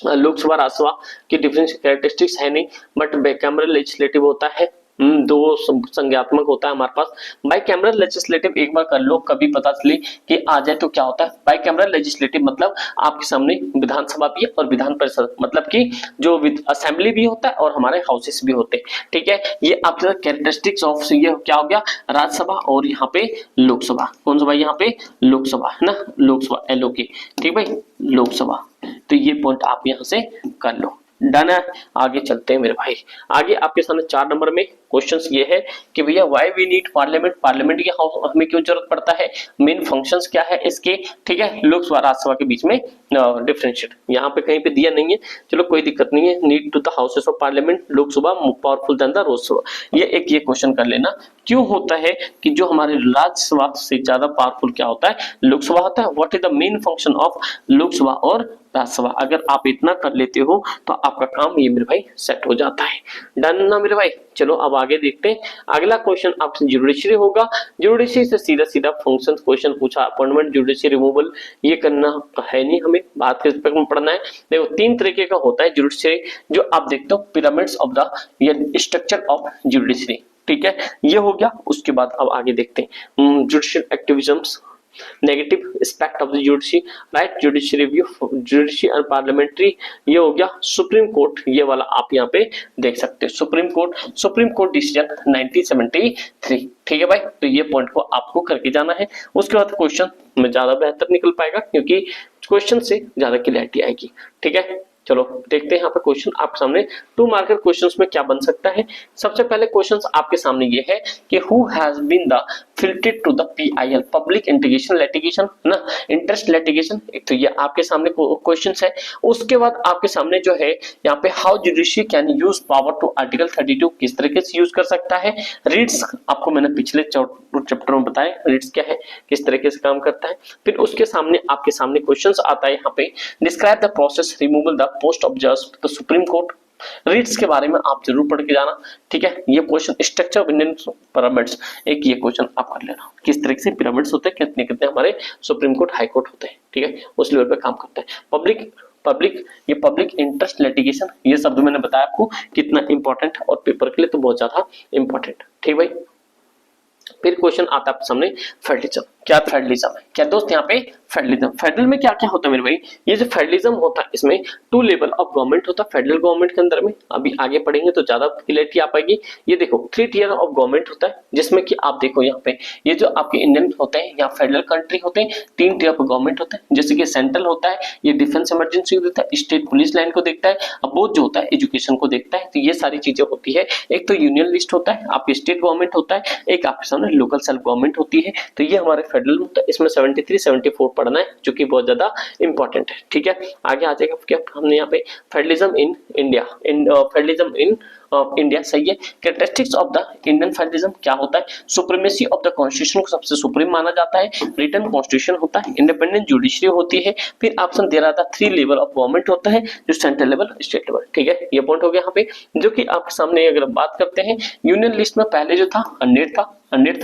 लोकसभा राज्यसभा की डिफरेंस कैरेक्टरिस्टिक्स है नहीं, बट बाइकैमरल लेजिस्लेटिव होता है। दो संज्ञात्मक होता है हमारे पास। बाइकैमरल लेजिस्लेटिव एक बार कर लो, कभी पता चले कि आ जाए तो क्या होता है। बाइकैमरल लेजिस्लेटिव मतलब आपके सामने विधानसभा भी है और विधान परिषद, मतलब कि जो असेंबली भी होता है और हमारे हाउसेस भी होते हैं, ठीक है। ये आपके कैरेक्टरिस्टिक्स ऑफ ये क्या हो गया, राज्यसभा और यहाँ पे लोकसभा। कौन सा भाई, यहाँ पे लोकसभा है ना, लोकसभा एलओ की, ठीक भाई, लोकसभा। तो ये पॉइंट आप यहाँ से कर लो, डन है। आगे चलते हैं मेरे भाई। आगे आपके सामने 4 नंबर में क्वेश्चंस ये है कि भैया why we need parliament, parliament की हमें क्यों जरूरत पड़ता है, मेन फंक्शंस क्या है इसके, ठीक है। लोकसभा राज्यसभा के बीच में डिफरेंशिएट यहाँ पे कहीं पे दिया नहीं है, चलो कोई दिक्कत नहीं है। Need to the houses of parliament, Lok Sabha powerful than the Rajya Sabha. ये क्वेश्चन कर लेना, क्यों होता है कि जो हमारे राज्यसभा से ज्यादा पावरफुल क्या होता है, लोकसभा होता है। What is the main function of Lok Sabha और राज्यसभा, अगर आप इतना कर लेते हो तो आपका काम ये मेरे भाई सेट हो जाता है। डन ना मेरे भाई। चलो अब आगे देखते हैं। अगला क्वेश्चन आपसे जुडिशरी होगा। जुडिशरी से सीधा सीधा फंक्शन क्वेश्चन पूछा, अपॉइंटमेंट, जुडिशरी रिमूवल, ये करना है नहीं, हमें बात किस पे पढ़ना है। देखो 3 तरीके का होता है जुडिशरी, जो आप देखते हो pyramids of the structure of judiciary, ठीक है, ये हो गया। उसके बाद अब आगे देखते हैं judicial activisms, negative aspect of the judiciary, right, judiciary review, judiciary और पार्लियामेंट्री, ये हो गया। सुप्रीम कोर्ट, ये वाला आप यहाँ पे देख सकते हो, सुप्रीम कोर्ट डिसीजन 1973, ठीक है भाई। तो ये पॉइंट को आपको करके जाना है। उसके बाद क्वेश्चन में ज्यादा बेहतर निकल पाएगा, क्योंकि क्वेश्चन से ज्यादा क्लैरिटी आएगी, ठीक है। चलो देखते हैं यहाँ पे क्वेश्चन आपके सामने 2 मार्कर क्वेश्चंस में क्या बन सकता है। सबसे पहले क्वेश्चंस आपके सामने ये है कि who has been the filtered to the PIL, public integration litigation ना, इंटरेस्ट लिटिगेशन, एक तो ये आपके सामने क्वेश्चंस है। उसके बाद आपके सामने जो है यहाँ पे how judiciary can use power to article 32, किस तरीके से यूज कर सकता है। रीड्स आपको मैंने पिछले चैप्टर में बताया रीड्स क्या है, किस तरीके से काम करता है। फिर उसके सामने आपके सामने क्वेश्चंस आता है यहाँ पे, describe the process removal the post of जज द सुप्रीम कोर्ट। रीड्स के बारे में आप जरूर पढ़ के जाना, ठीक है। ये question structure of Indian pyramids, एक ये क्वेश्चन आप कर लेना, किस तरीके से पिरामिड्स होते हैं, कितने कितने हमारे सुप्रीम कोर्ट हाई कोर्ट होते हैं, ठीक है, उस लेवल पे काम करते हैं। पब्लिक इंटरेस्ट लिटिगेशन, ये शब्द मैंने बताया आपको कितना इंपॉर्टेंट है और पेपर के लिए तो बहुत ज्यादा इंपॉर्टेंट, ठीक भाई। फिर क्वेश्चन आता है सामने फेडरलिज्म, क्या फेडरलिज्म है, क्या दोस्त यहाँ पे फेडरलिज्म, फेडरल में क्या क्या होता है मेरे भाई। ये जो फेडरलिज्म होता है इसमें 2 लेवल ऑफ गवर्नमेंट होता है फेडरल गवर्नमेंट के अंदर में, अभी आगे पढ़ेंगे तो ज्यादा क्लियरिटी आ पाएगी। ये देखो 3 टियर ऑफ गवर्नमेंट होता है, जिसमें कि आप देखो यहाँ पे ये जो आपके इंडियन होते हैं या फेडरल कंट्री होते हैं, 3 टियर ऑफ गवर्नमेंट होते हैं। जैसे कि सेंट्रल होता है, ये डिफेंस इमरजेंसी को देखता है, स्टेट पुलिस लाइन को देखता है, अब बोथ जो होता है एजुकेशन को देखता है। तो ये सारी चीजें होती है। एक तो यूनियन लिस्ट होता है, आपके स्टेट गवर्नमेंट होता है, एक आपके सामने लोकल सेल्फ गवर्नमेंट होती है। तो ये हमारे फेडरल होता है, इसमें 73 74 पढ़ना है, जो कि बहुत ज्यादा इंपॉर्टेंट है, ठीक है। आगे आ जाएगा क्या हमने यहाँ पे federalism in India, federalism in India, सही है। Characteristics of the Indian federalism क्या होता है, सुप्रीमेसी ऑफ द कॉन्स्टिट्यूशन को सबसे सुप्रीम माना जाता है, रिटन कॉन्स्टिट्यूशन होता है, इंडिपेंडेंट जुडिशरी होती है। फिर ऑप्शन दे रहा था 3 लेवल ऑफ गवर्नमेंट होता है, जो सेंट्रल लेवल, स्टेट लेवल, ठीक है। ये पॉइंट हो गया यहाँ पे। जो कि आपके सामने अगर बात करते हैं यूनियन लिस्ट में पहले जो था 100 था,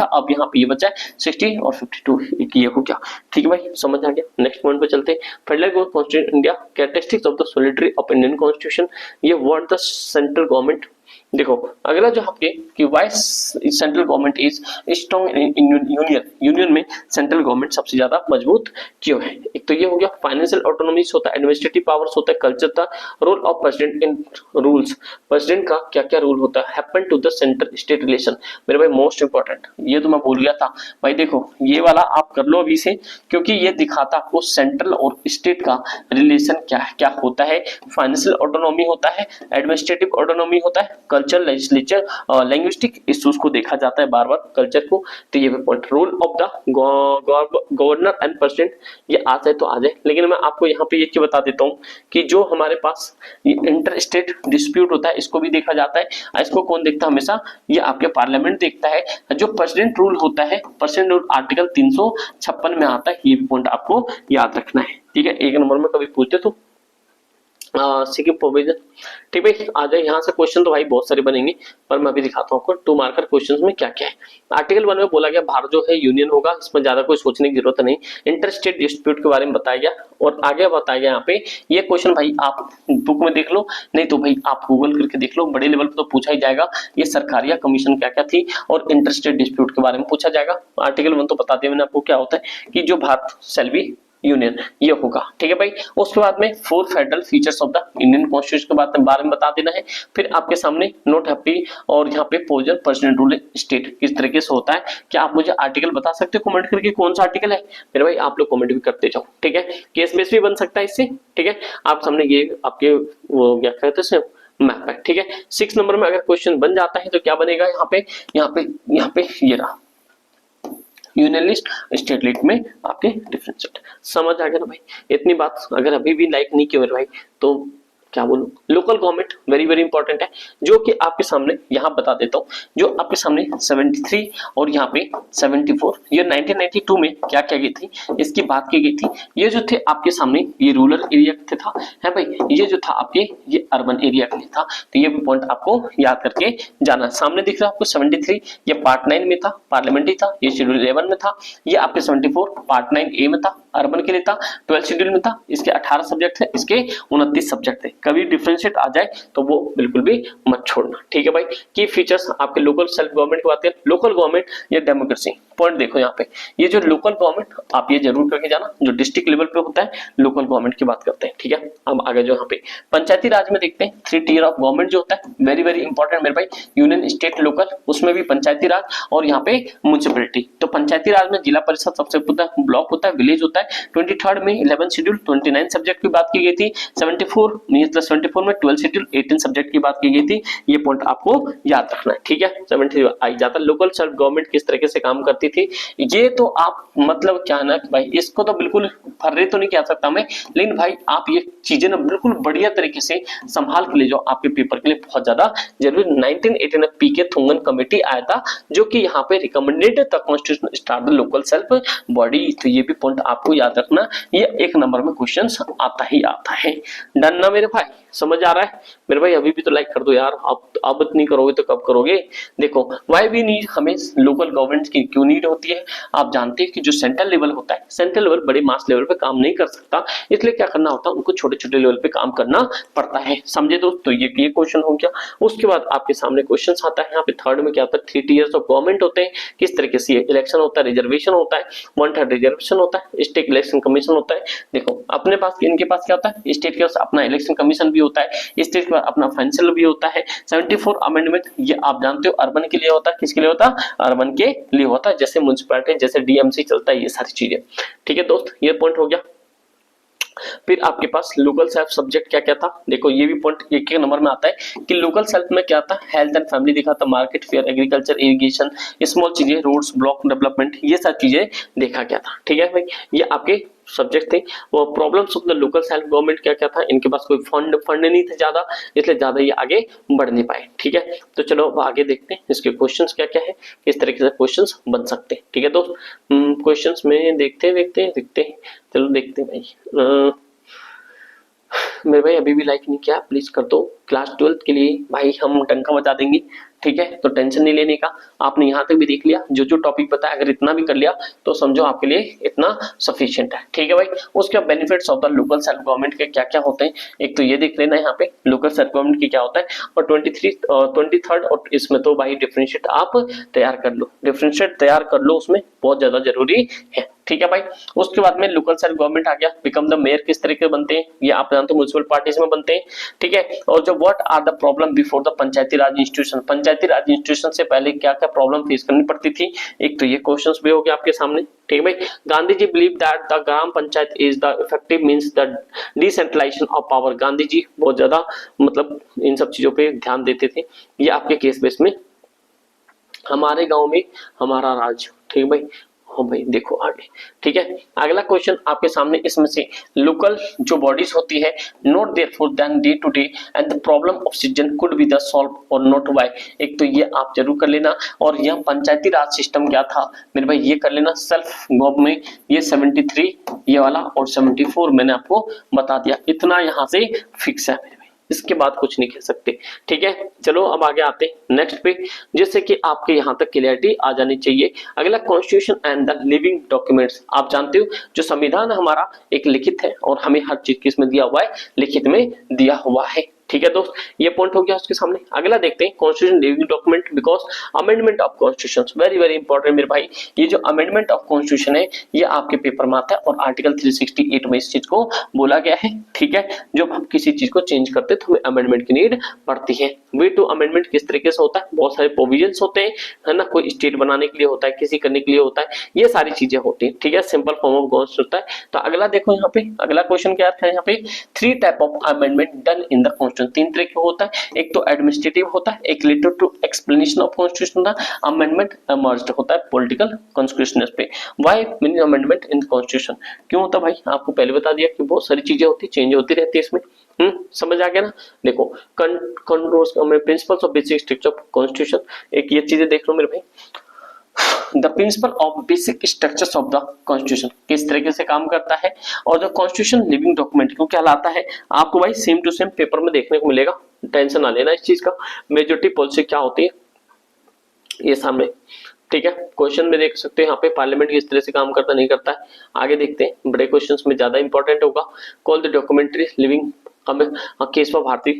अब यहाँ पे ये बचा है 60 और 52, ये हो गया, ठीक है भाई, समझ आ गया। नेक्स्ट पॉइंट पे चलते हैं, federal constitution India, characteristics of the solidary of Indian constitution, ये व्हाट द सेंट्रल गवर्नमेंट। देखो अगला जो आपके कि why central government is strong in union में सेंट्रल गवर्नमेंट सबसे ज्यादा मजबूत क्यों है। एक तो ये हो गया फाइनेंशियल ऑटोनॉमीज होता है, एडमिनिस्ट्रेटिव पावर्स होता है, कल्चर था, role of president in rules, president का क्या क्या रूल होता है, happen to the central state relation, मेरे भाई मोस्ट इंपॉर्टेंट, ये तो मैं भूल गया था भाई। देखो ये वाला आप कर लो अभी से, क्योंकि ये दिखाता आपको सेंट्रल और स्टेट का रिलेशन क्या होता है। फाइनेंशियल ऑटोनॉमी होता है, एडमिनिस्ट्रेटिव ऑटोनॉमी होता है, कल्चर, लेजिस्लेचर, लैंग्विस्टिक इश्यूज को देखा जाता है बार बार, कल्चर को। तो ये point, role of the governor and president, ये आ जाए तो आ जाए, लेकिन मैं आपको यहाँ पे ये बता देता हूँ कि जो हमारे पास इंटर स्टेट डिस्प्यूट होता है इसको भी देखा जाता है। इसको कौन देखता है हमेशा, ये आपके पार्लियामेंट देखता है। जो प्रेसिडेंट रूल होता है, प्रेसिडेंट रूल आर्टिकल 356 में आता है, ये भी पॉइंट आपको याद रखना है, ठीक है। 1 नंबर में कभी पूछते तो सिक्किम प्रोविजन। ठीक भाई, आ जाए यहाँ से क्वेश्चन तो भाई बहुत सारे बनेंगे, पर मैं अभी दिखाता हूँ आपको 2 मार्कर क्वेश्चंस में क्या क्या है। आर्टिकल 1 में बोला गया भारत जो है यूनियन होगा, इसमें ज्यादा कोई सोचने की जरूरत नहीं। इंटर स्टेट डिस्प्यूट के बारे में बताया गया, और आगे बताया गया यहाँ पे ये क्वेश्चन भाई आप बुक में देख लो, नहीं तो भाई आप गूगल करके देख लो, बड़े लेवल पे तो पूछा ही जाएगा। ये सरकारिया कमीशन क्या क्या थी और इंटर स्टेट डिस्प्यूट के बारे में पूछा जाएगा। आर्टिकल 1 तो बता दिया मैंने आपको क्या होता है कि जो भारत शैल बी यूनियन, ये होगा। ठीक है भाई, उसके बाद में 4 federal features of the Indian constitution के बारे में बता देना है। फिर आपके सामने नॉट हैप्पी और यहाँ पे प्रोविजन प्रेसिडेंट रूल स्टेट किस तरीके से होता है। क्या आप मुझे आर्टिकल बता सकते हो कमेंट करके कौन सा आर्टिकल है? मेरे भाई आप लोग कमेंट भी करते जाओ। ठीक है, केस बेस भी बन सकता है इससे। ठीक है, आप सामने ये आपके वो क्या कहते हैं मैप है। ठीक है, 6 नंबर में अगर क्वेश्चन बन जाता है तो क्या बनेगा यहाँ पे ये रहा यूनियन लिस्ट स्टेट लिस्ट में आपके डिफरेंशिएट। समझ आ गया ना भाई? इतनी बात अगर अभी भी लाइक नहीं किया मेरे भाई तो क्या बोलूं। Local government very very important है, जो कि आपके सामने यहाँ बता देता हूँ। जो आपके सामने 73 और यहाँ पे 74 ये 1992 में क्या क्या गई थी इसकी बात की गई थी। ये जो थे आपके सामने ये रूरल एरिया के था है भाई, ये जो था आपके ये अर्बन एरिया के लिए था। तो ये पॉइंट आपको याद करके जाना। सामने दिख रहा है आपको 73 ये पार्ट 9 में था, पार्लियामेंट्री था। ये शेड्यूल 11 में था। ये आपके 74 पार्ट 9 ए में था, अर्बन के लिए था। 12 शेड्यूल में था। इसके 18 सब्जेक्ट थे, इसके 29 सब्जेक्ट थे। कभी डिफरेंशिएट आ जाए तो वो बिल्कुल भी मत छोड़ना। ठीक है भाई, की फीचर्स आपके लोकल सेल्फ गवर्नमेंट की बात करें, लोकल गवर्नमेंट या डेमोक्रेसी। पॉइंट देखो यहाँ पे, ये जो लोकल गवर्नमेंट आप ये जरूर करके जाना, जो डिस्ट्रिक्ट लेवल पे होता है लोकल गवर्नमेंट की बात करते हैं। ठीक है, अब आगे जो यहाँ पे पंचायती राज में देखते हैं 3 टियर ऑफ गवर्नमेंट जो होता है वेरी वेरी इंपॉर्टेंट मेरे भाई। यूनियन, स्टेट, लोकल, उसमें भी पंचायती राज और यहाँ पे म्युनिसिपैलिटी। तो पंचायती राज में जिला परिषद सबसे होता है, ब्लॉक होता है, विलेज होता है। 23 में 11 शेड्यूल 29 सब्जेक्ट की बात की गई थी। 74 में 12 शेड्यूल 18 सब्जेक्ट की बात की गई थी। ये पॉइंट आपको याद रखना है। ठीक है, 73 आई जाता। लोकल सेल्फ गवर्नमेंट किस तरीके से काम करती थी ये तो आप मतलब क्या ना भाई, इसको तो बिल्कुल फर्रे तो नहीं कह सकता मैं, लेकिन भाई आप ये चीजें ना बिल्कुल बढ़िया तरीके से संभाल के ले जाओ, आपके पेपर के लिए बहुत ज्यादा जरूरी। 1918 में पीके थुंगन कमेटी आया था जो कि यहाँ पे recommended the constitution start the local self body. तो ये भी पॉइंट आपको याद रखना, ये 1 नंबर में क्वेश्चन आता ही आता है। डन ना मेरे भाई? समझ आ रहा है मेरे भाई? अभी भी तो लाइक कर दो यार, अब नहीं करोगे तो कब करोगे? देखो व्हाई वी नीड, हमें लोकल गवर्नमेंट की क्यों नीड होती है? आप जानते हैं कि जो सेंट्रल लेवल होता है, सेंट्रल लेवल बड़े मास लेवल पे काम नहीं कर सकता, इसलिए क्या करना होता है उनको छोटे छोटे लेवल पे काम करना पड़ता है। समझे दोस्त? तो ये क्वेश्चन हो गया। उसके बाद आपके सामने क्वेश्चन आता है यहाँ पे 3rd में क्या होता है 3 टियर्स ऑफ गवर्नमेंट होते हैं, किस तरीके से इलेक्शन होता है, रिजर्वेशन होता है, 1/3 रिजर्वेशन होता है, स्टेट इलेक्शन कमीशन होता है। देखो अपने पास, इनके पास क्या होता है, स्टेट के पास अपना इलेक्शन कमीशन भी होता है, स्टेट के पास अपना फाइनेंशियल भी होता है। 74 अमेंडमेंट ये आप जानते हो अर्बन के लिए होता है, किसके लिए होता है? अर्बन के लिए होता है, जैसे म्युनिसिपैलिटी, जैसे डीएमसी चलता है, ये सारी चीजें। ठीक है दोस्त, ये पॉइंट हो गया। फिर आपके पास लोकल सेल्फ सब्जेक्ट क्या क्या था, देखो ये भी पॉइंट 1 नंबर में आता है कि लोकल सेल्फ में क्या था, हेल्थ एंड फैमिली देखा था, market fair, agriculture, irrigation, small चीजें, रोड्स, ब्लॉक डेवलपमेंट, ये सारी चीजें देखा गया था। ठीक है भाई, ये आपके सब्जेक्ट थे। वो problems of the local self government क्या क्या था, इनके पास कोई फंड नहीं थे ज्यादा, इसलिए ज्यादा ये आगे बढ़ नहीं पाए। ठीक है, तो चलो अब आगे देखते हैं इसके क्वेश्चंस क्या क्या है, किस तरीके से क्वेश्चंस बन सकते हैं। ठीक है दोस्त, क्वेश्चंस में देखते हैं चलो देखते हैं भाई। मेरे भाई अभी भी लाइक नहीं किया, प्लीज कर दो। क्लास 12 के लिए भाई हम टंका बजा देंगे। ठीक है, तो टेंशन नहीं लेने का। आपने यहाँ तक भी देख लिया, जो जो टॉपिक बताया, अगर इतना भी कर लिया तो समझो आपके लिए इतना सफिशिएंट है। ठीक है भाई, उसके benefits of the local self government के क्या क्या होते हैं, एक तो ये देख लेना यहाँ पे लोकल सेल्फ गवर्नमेंट की क्या होता है। और 23rd और इसमें तो भाई डिफरेंशिएट आप तैयार कर लो, डिफरेंशिएट तैयार कर लो, उसमें बहुत ज्यादा जरूरी है। ठीक है भाई, उसके बाद में लोकल सेल्फ गवर्नमेंट आ गया। बिकम द मेयर किस तरीके बनते हैं, ये आप जानते हो म्युनिसिपल पार्टीज में बनते हैं। ठीक है, और जो what are the problem before the panchayati raj institution, panchayati raj institution से पहले क्या क्या प्रॉब्लम फेस करनी पड़ती थी, एक तो ये क्वेश्चंस भी हो गया आपके सामने। ठीक है भाई, Gandhi ji believe that the gram panchayat is the effective means the decentralisation of power. Gandhi ji बहुत ज्यादा मतलब इन सब चीजों पे ध्यान देते थे। ये आपके केस बेस में हमारे गांव में हमारा राज। ठीक है भाई, हाँ भाई देखो आगे, ठीक है। अगला क्वेश्चन आपके सामने, इसमें से लोकल जो बॉडीज होती है not therefore then day to day and the problem of citizen could be the solve और नॉट व्हाई। एक तो ये आप जरूर कर लेना, और यह पंचायती राज सिस्टम क्या था मेरे भाई, ये कर लेना सेल्फ गवर्नमेंट में, ये 73 ये वाला, और 74 मैंने आपको बता दिया। इतना यहाँ से फिक्स है मेरे भाई, इसके बाद कुछ नहीं कह सकते, ठीक है। चलो अब आगे आते हैं नेक्स्ट पे, जैसे कि आपके यहाँ तक क्लियरिटी आ जानी चाहिए। अगला constitution and the living documents, आप जानते हो जो संविधान हमारा एक लिखित है, और हमें हर चीज किसमें दिया हुआ है, लिखित में दिया हुआ है, ठीक है दोस्त। ये पॉइंट हो गया उसके सामने। अगला देखते हैं constitution living document, because amendment of constitution very very important मेरे भाई। ये जो अमेंडमेंट ऑफ कॉन्स्टिट्यूशन है ये आपके पेपर में आता है, और आर्टिकल 368 में इस चीज को बोला गया है, ठीक है। जब हम किसी चीज को चेंज करते हैं तो हमें अमेंडमेंट की नीड पड़ती है। वे टू अमेंडमेंट किस तरीके से होता है, बहुत सारे प्रोविजंस होते हैं, है ना, कोई स्टेट बनाने के लिए होता है, किसी करने के लिए होता है, ये सारी चीजें होती है, ठीक है। सिंपल फॉर्म ऑफ कॉन्स्टिट्यूशन होता है। तो अगला देखो यहाँ पे, अगला क्वेश्चन क्या है यहाँ पे, 3 type of amendment done in the constitution, 3 तरह के होता है। एक तो एडमिनिस्ट्रेटिव होता है, एक related to explanation of constitution होता है, अमेंडमेंट इमर्ज्ड होता है पॉलिटिकल कॉन्स्टिट्यूशन पे। Why meaning amendment in constitution, क्यों होता है भाई, आपको पहले बता दिया कि बहुत सारी चीजें होती चेंज होती रहती है इसमें। समझ आ गया ना। देखो principles of basic structure of constitution, एक ये चीजें देख लो मेरे भाई, the principle of basic structures of the constitution किस तरीके से काम करता है, और द कॉन्स्टिट्यूशन लिविंग डॉक्यूमेंट क्यों कहलाता है, आपको भाई सेम टू सेम पेपर में देखने को मिलेगा, टेंशन ना लेना इस चीज का। मेजॉरिटी पॉलिसी क्या होती है ये सामने, ठीक है। क्वेश्चन में देख सकते हैं यहाँ पे पार्लियामेंट किस तरह से काम करता नहीं करता है। आगे देखते हैं, बड़े क्वेश्चंस में ज्यादा इंपॉर्टेंट होगा। Call the documentary living, Keshava Bharati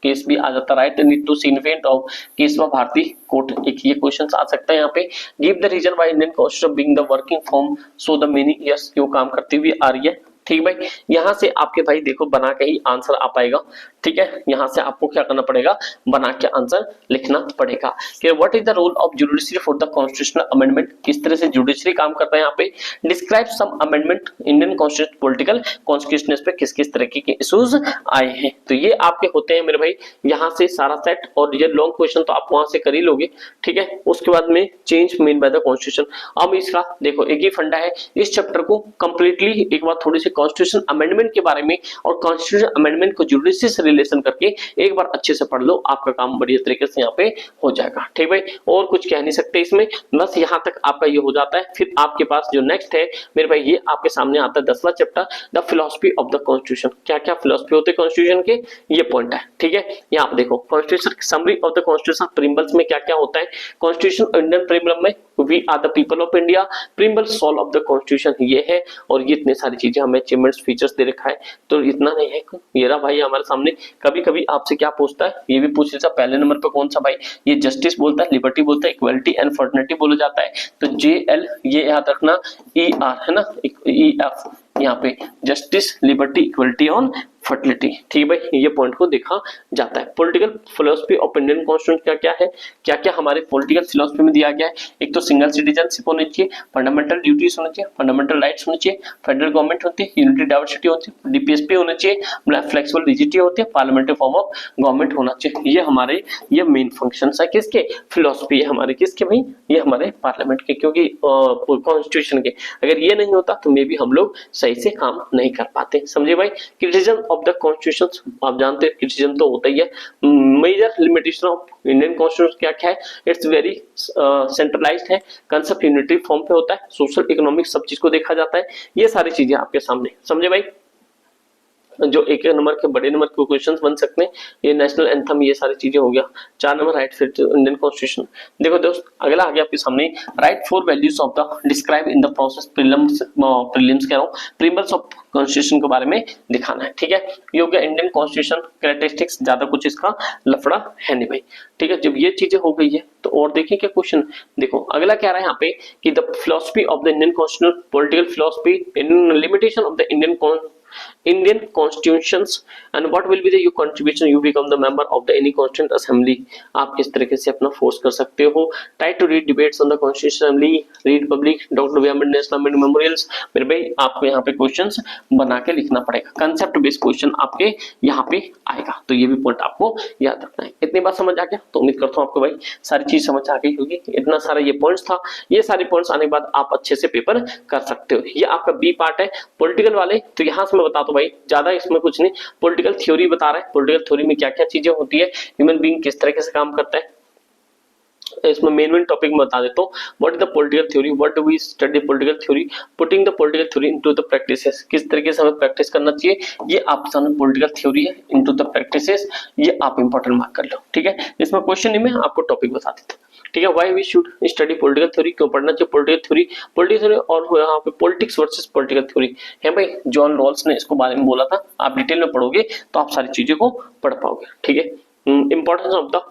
case भी आ जाता, right need to significant of Keshava Bharati court, एक ये क्वेश्चन आ सकता है यहाँ पे। Give the reason why Indian constitution being the working form so the many years, क्यों काम करती हुई आ रही है, ठीक भाई। यहाँ से आपके भाई देखो बना के ही आंसर आ पाएगा, ठीक है। यहाँ से आपको क्या करना पड़ेगा, बना के आंसर लिखना पड़ेगा कि what is the role of judiciary for the constitutional amendment, किस तरह से जुडिशरी काम करता है यहाँ पे। Describe some amendment Indian constitution political constitution पे किस किस तरीके के इश्यूज आए हैं, तो ये आपके होते हैं मेरे भाई यहाँ से सारा सेट। और ये लॉन्ग क्वेश्चन तो आप वहां से कर ही लोगे, ठीक है। उसके बाद में change main by the constitution, अब इसका देखो एक ही फंडा है, इस चैप्टर को कंप्लीटली एक बार थोड़ी सी कॉन्स्टिट्यूशन अमेंडमेंट के बारे में और कॉन्स्टिट्यूशन अमेंडमेंट को जुडिशरी से रिलेशन करके एक बार अच्छे से पढ़ लो, आपका काम बढ़िया तरीके से यहाँ पे हो जाएगा, ठीक भाई। और कुछ कह नहीं सकते इसमें, बस यहाँ तक आपका ये हो जाता है। फिर आपके पास जो नेक्स्ट है मेरे भाई, ये आपके सामने आता है 10वां chapter, the philosophy of the constitution, क्या क्या फिलोसफी होते हैं कॉन्स्टिट्यूशन के, ये पॉइंट है, ठीक है। यहाँ आप देखो constitution summary of the constitution preambles में क्या क्या होता है, कॉन्स्टिट्यूशन इंडियन प्रिम्बल में we are the people of India, preamble soul of the constitution ये है, और ये इतने सारी चीजें हमें अचीवमेंट्स फीचर्स दे रखा है। तो इतना नहीं है, ये रहा भाई हमारे सामने। कभी कभी आपसे क्या पूछता है, ये भी पूछ लेता पहले नंबर पे कौन सा भाई, ये जस्टिस बोलता है, लिबर्टी बोलता है, इक्वालिटी एंड फर्टर्निटी बोला जाता है। तो JL ये याद रखना, ER है ना, EF यहाँ पे justice liberty equality on fertility, ठीक है भाई। ये पॉइंट को देखा जाता है। Political philosophy of Indian constitution क्या क्या है, क्या क्या हमारे पॉलिटिकल फिलोसफी में दिया गया है। एक तो सिंगल सिटीजनशिप होनी चाहिए, फंडामेंटल ड्यूटीज होनी चाहिए, फंडामेंटल राइट्स होनी चाहिए, फेडरल गवर्नमेंट होती है, यूनिटी डाइवर्सिटी होती है, DPSP होना चाहिए, फ्लेक्सिबल रिजिडिटी होती है, पार्लियामेंट्री फॉर्म ऑफ गवर्नमेंट होना चाहिए। ये हमारे ये मेन फंक्शंस है किसके, फिलोसफी है हमारे किसके भाई, ये हमारे पार्लियामेंट के, क्योंकि कॉन्स्टिट्यूशन के अगर ये नहीं होता तो मे भी हम लोग सही से काम नहीं कर पाते, समझे भाई। क्रिटिसिज्म ऑफ द कॉन्स्टिट्यूशन, आप जानते हैं क्रिटिसिज्म तो होता ही है। Major limitation of Indian constitution क्या क्या है, इट्स वेरी सेंट्रलाइज्ड है, कंसेप्ट यूनिटरी फॉर्म पे होता है, सोशल इकोनॉमिक सब चीज को देखा जाता है। ये सारी चीजें आपके सामने, समझे भाई। जो एक नंबर के बड़े नंबर के क्वेश्चंस बन सकते हैं, ये नेशनल एंथम, ये सारी चीजें हो गया। 4 नंबर राइट फिर इंडियन कॉन्स्टिट्यूशन। देखो दोस्त अगला आ गया आपके सामने, right 4 values of the describe in the process prelims कह रहा हूँ, प्रिंसिपल्स ऑफ कॉन्स्टिट्यूशन के बारे में दिखाना है, ठीक है। ये हो गया इंडियन कॉन्स्टिट्यूशन कैरेक्टरिस्टिक्स, ज्यादा कुछ इसका लफड़ा है नहीं भाई, ठीक है। जब ये चीजें हो गई है तो और देखिए क्या क्वेश्चन, देखो अगला क्या रहा है यहाँ पे कि the philosophy of the Indian constitution, political philosophy in limitation of the Indian Indian constitutions and what will be the your contribution you become the member of the any constituent assembly। आप किस तरीके से अपना force कर सकते हो। Try to read debates on the constitution assembly, read public doctor B R Ambedkar memorials. मेरे भाई आपको यहाँ पे क्वेश्चंस बना के लिखना पड़ेगा, कंसेप्ट बेस्ड क्वेश्चन आपके यहाँ पे आएगा, तो ये भी पॉइंट आपको याद रखना है। इतनी बात समझ आ गया, तो उम्मीद करता हूँ आपको भाई सारी चीज समझ आ गई होगी। इतना सारा ये पॉइंट्स था, ये सारे पॉइंट्स आने के बाद आप अच्छे से पेपर कर सकते हो। ये आपका बी पार्ट है पॉलिटिकल वाले, तो यहाँ से मैं बता दूं भाई ज्यादा इसमें कुछ नहीं, पॉलिटिकल थ्योरी बता रहा है, पॉलिटिकल थ्योरी में क्या क्या चीजें होती है, ह्यूमन बीइंग किस तरीके से काम करता है। इसमें मेन टॉपिक में बता देता हूँ, what is the political theory, what do we study political theory, putting the political theory into the practices, किस तरीके से हमें प्रैक्टिस करना चाहिए, ये आपके सामने पॉलिटिकल थ्योरी है इनटू द प्रैक्टिसेस, ये आप इंपॉर्टेंट मार्क कर लो, ठीक है। इसमें क्वेश्चन नहीं, मैं आपको टॉपिक बता देता हूँ, ठीक है। Why we should study political theory, क्यों पढ़ना चाहिए पॉलिटिकल थ्योरी, और यहाँ पे पॉलिटिक्स वर्सेस पॉलिटिकल थ्योरी है भाई, जॉन रॉल्स ने इसको बारे में बोला था। आप डिटेल में पढ़ोगे तो आप सारी चीजों को पढ़ पाओगे, ठीक है। इंपॉर्टेंस ऑफ द,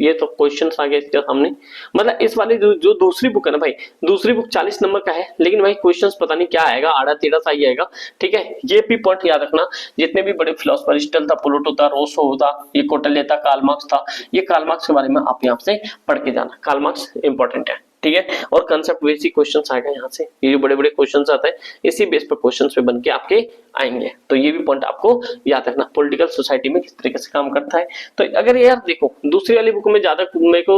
ये तो क्वेश्चंस आ गए इसके सामने, मतलब इस वाली जो दूसरी बुक है ना भाई, दूसरी बुक 40 नंबर का है, लेकिन भाई क्वेश्चंस पता नहीं क्या आएगा, आड़ा टेढ़ा सा ही आएगा, ठीक है। ये भी पॉइंट याद रखना, जितने भी बड़े फिलोसफर, अरिस्टल था, प्लेटो था, रोसो था, ये कोटले था, कार्ल मार्क्स था, ये कार्ल मार्क्स के बारे में आप यहाँ से पढ़ के जाना, कार्ल मार्क्स इंपॉर्टेंट है, ठीक है। और कंसेप्ट बेसिक क्वेश्चंस आएगा यहाँ से, ये जो बड़े बड़े क्वेश्चंस आते हैं इसी बेस पर क्वेश्चंस पे बन के आपके आएंगे, तो ये भी पॉइंट आपको याद रखना, पॉलिटिकल सोसाइटी में किस तरीके से काम करता है। तो अगर यार देखो दूसरी वाली बुक में ज्यादा मेरे को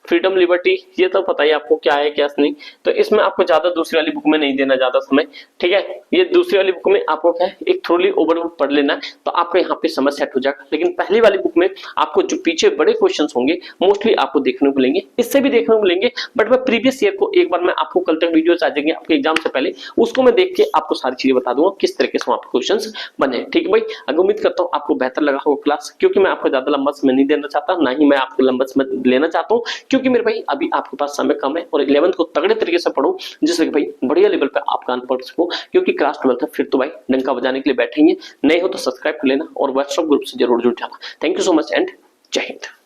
फ्रीडम लिबर्टी ये तो पता ही आपको क्या है क्या नहीं, तो इसमें आपको ज्यादा दूसरी वाली बुक में नहीं देना ज्यादा समय, ठीक है। ये दूसरी वाली बुक में आपको क्या है, एक थोड़ी ओवरव्यू पढ़ लेना है, तो आपको यहाँ पे समझ सेट हो जाएगा। लेकिन पहली वाली बुक में आपको जो पीछे बड़े क्वेश्चन होंगे मोस्टली आपको देखने को मिलेंगे, इससे भी देखने को मिलेंगे, बट मैं प्रीवियस ईयर को एक बार मैं आपको कल तक वीडियोस आ जाएंगे आपके एग्जाम से पहले, उसको मैं देख के आपको सारी चीजें बता दूंगा किस तरीके से आपके क्वेश्चंस बने, ठीक है भाई। अगर उम्मीद करता हूं आपको बेहतर लगा होगा क्लास, क्योंकि मैं आपको ज्यादा लंबा समय नहीं देना चाहता, ना ही मैं आपको लंबा समय लेना चाहता हूं, क्योंकि मेरे भाई अभी आपके पास समय कम है, और 11th को तगड़े तरीके से पढ़ो जिससे कि भाई बढ़िया लेवल पे आप कान पढ़ सको, क्योंकि क्लास 12 है फिर तो भाई डंका बजाने के लिए बैठेंगे। नए हो तो सब्सक्राइब कर लेना और व्हाट्सएप ग्रुप से जरूर जुड़ जाना। Thank you so much and जय हिंद।